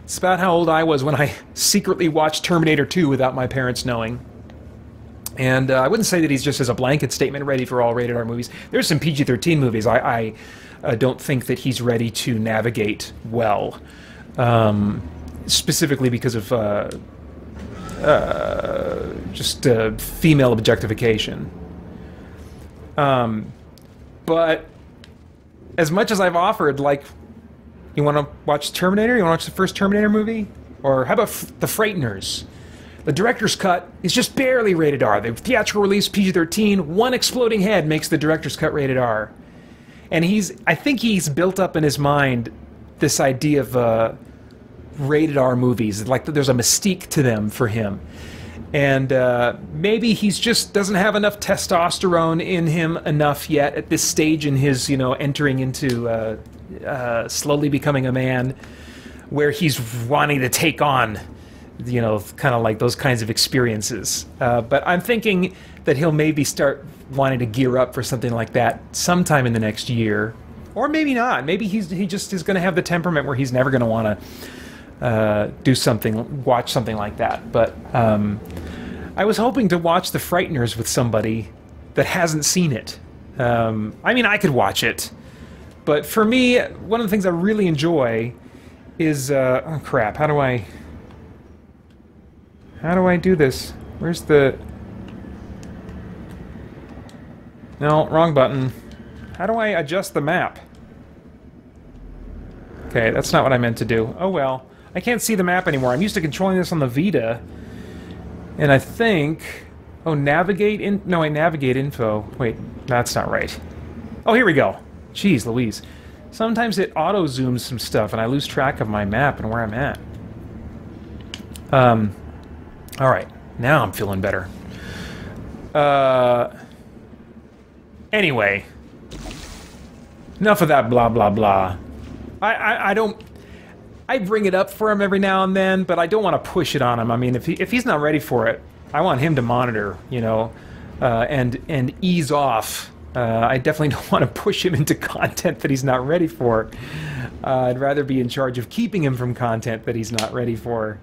It's about how old I was when I secretly watched Terminator 2 without my parents knowing. And I wouldn't say that he's just as a blanket statement ready for all rated R movies. There's some PG-13 movies I don't think that he's ready to navigate well. Specifically because of just female objectification. But as much as I've offered, like, you want to watch Terminator? You want to watch the first Terminator movie? Or how about The Frighteners? The director's cut is just barely rated R. The theatrical release, PG-13, one exploding head makes the director's cut rated R. And I think he's built up in his mind this idea of rated R movies. Like, there's a mystique to them for him. And maybe he's just doesn't have enough testosterone in him enough yet at this stage in his, entering into slowly becoming a man, where he's wanting to take on, kind of like those kinds of experiences. But I'm thinking that he'll maybe start wanting to gear up for something like that sometime in the next year. Or maybe not. Maybe he just is going to have the temperament where he's never going to want to watch something like that. But I was hoping to watch The Frighteners with somebody that hasn't seen it. I mean, I could watch it, but for me, one of the things I really enjoy is oh crap! How do I do this? Where's the... No, wrong button. How do I adjust the map? Okay, that's not what I meant to do. Oh well. I can't see the map anymore. I'm used to controlling this on the Vita. And I think... Oh, navigate in... No, I navigate info. Wait, that's not right. Oh, here we go. Jeez Louise. Sometimes it auto-zooms some stuff and I lose track of my map and where I'm at. Alright. Now I'm feeling better. Anyway. Enough of that blah blah blah. I don't... I bring it up for him every now and then, but I don't want to push it on him. I mean, if he's not ready for it, I want him to monitor, you know, and ease off. I definitely don't want to push him into content that he's not ready for. I'd rather be in charge of keeping him from content that he's not ready for,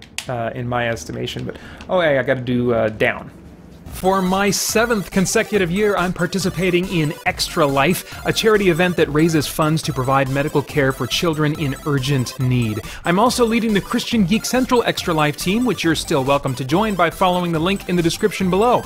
in my estimation. But, oh, hey, I got to do down. For my 7th consecutive year, I'm participating in Extra Life, a charity event that raises funds to provide medical care for children in urgent need. I'm also leading the Christian Geek Central Extra Life team, which you're still welcome to join by following the link in the description below.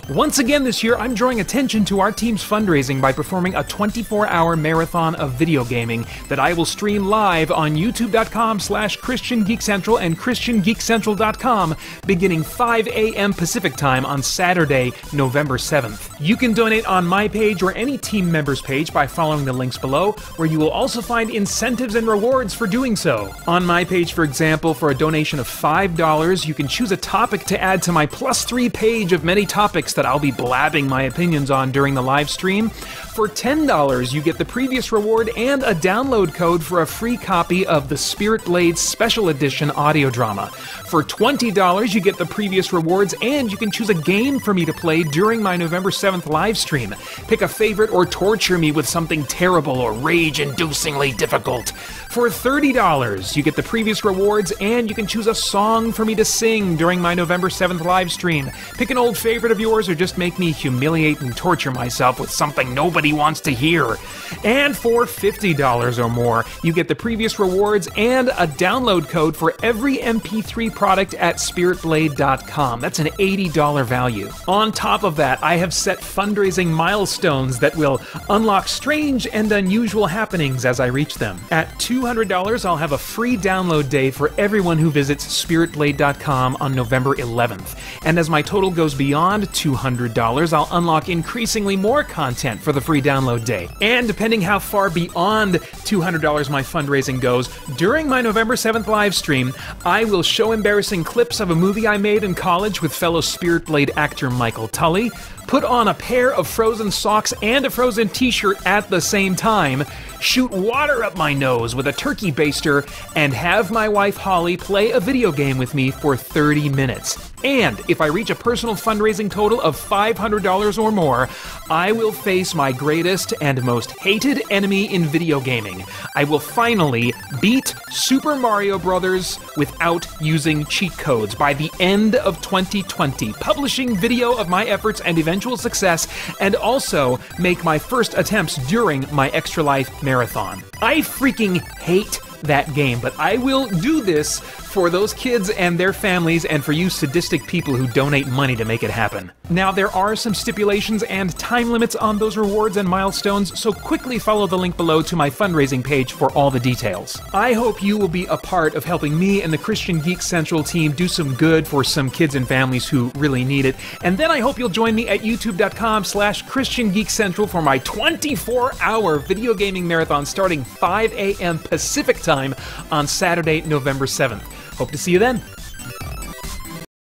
Once again this year, I'm drawing attention to our team's fundraising by performing a 24-hour marathon of video gaming that I will stream live on youtube.com/ChristianGeekCentral and ChristianGeekCentral.com beginning 5 a.m. Pacific Time on Saturday, November 7th. You can donate on my page or any team member's page by following the links below, where you will also find incentives and rewards for doing so. On my page, for example, for a donation of $5, you can choose a topic to add to my +3 page of many topics that I'll be blabbing my opinions on during the live stream. For $10, you get the previous reward and a download code for a free copy of the Spirit Blade Special Edition audio drama. For $20, you get the previous rewards and you can choose a game for me to play during my November 7th live stream. Pick a favorite or torture me with something terrible or rage-inducingly difficult. For $30, you get the previous rewards and you can choose a song for me to sing during my November 7th live stream. Pick an old favorite of yours or just make me humiliate and torture myself with something nobody wants to hear. And for $50 or more, you get the previous rewards and a download code for every MP3 product at spiritblade.com. That's an $80 value. On top of that, I have set fundraising milestones that will unlock strange and unusual happenings as I reach them. At $200, I'll have a free download day for everyone who visits spiritblade.com on November 11th. And as my total goes beyond $200, I'll unlock increasingly more content for the free download day. And depending how far beyond $200 my fundraising goes, during my November 7th live stream, I will show embarrassing clips of a movie I made in college with fellow Spirit Blade actor Michael Tully, put on a pair of Frozen socks and a Frozen t-shirt at the same time, shoot water up my nose with a turkey baster, and have my wife Holly play a video game with me for 30 minutes. And if I reach a personal fundraising total of $500 or more, I will face my greatest and most hated enemy in video gaming. I will finally beat Super Mario Bros. Without using cheat codes by the end of 2020, publishing video of my efforts and eventual success, and also make my first attempts during my Extra Life marathon. I freaking hate that game, but I will do this for those kids and their families and for you sadistic people who donate money to make it happen. Now, there are some stipulations and time limits on those rewards and milestones, so quickly follow the link below to my fundraising page for all the details. I hope you will be a part of helping me and the Christian Geek Central team do some good for some kids and families who really need it, and then I hope you'll join me at youtube.com/ChristianGeekCentral for my 24-hour video gaming marathon starting 5 a.m. Pacific Time on Saturday, November 7th. Hope to see you then.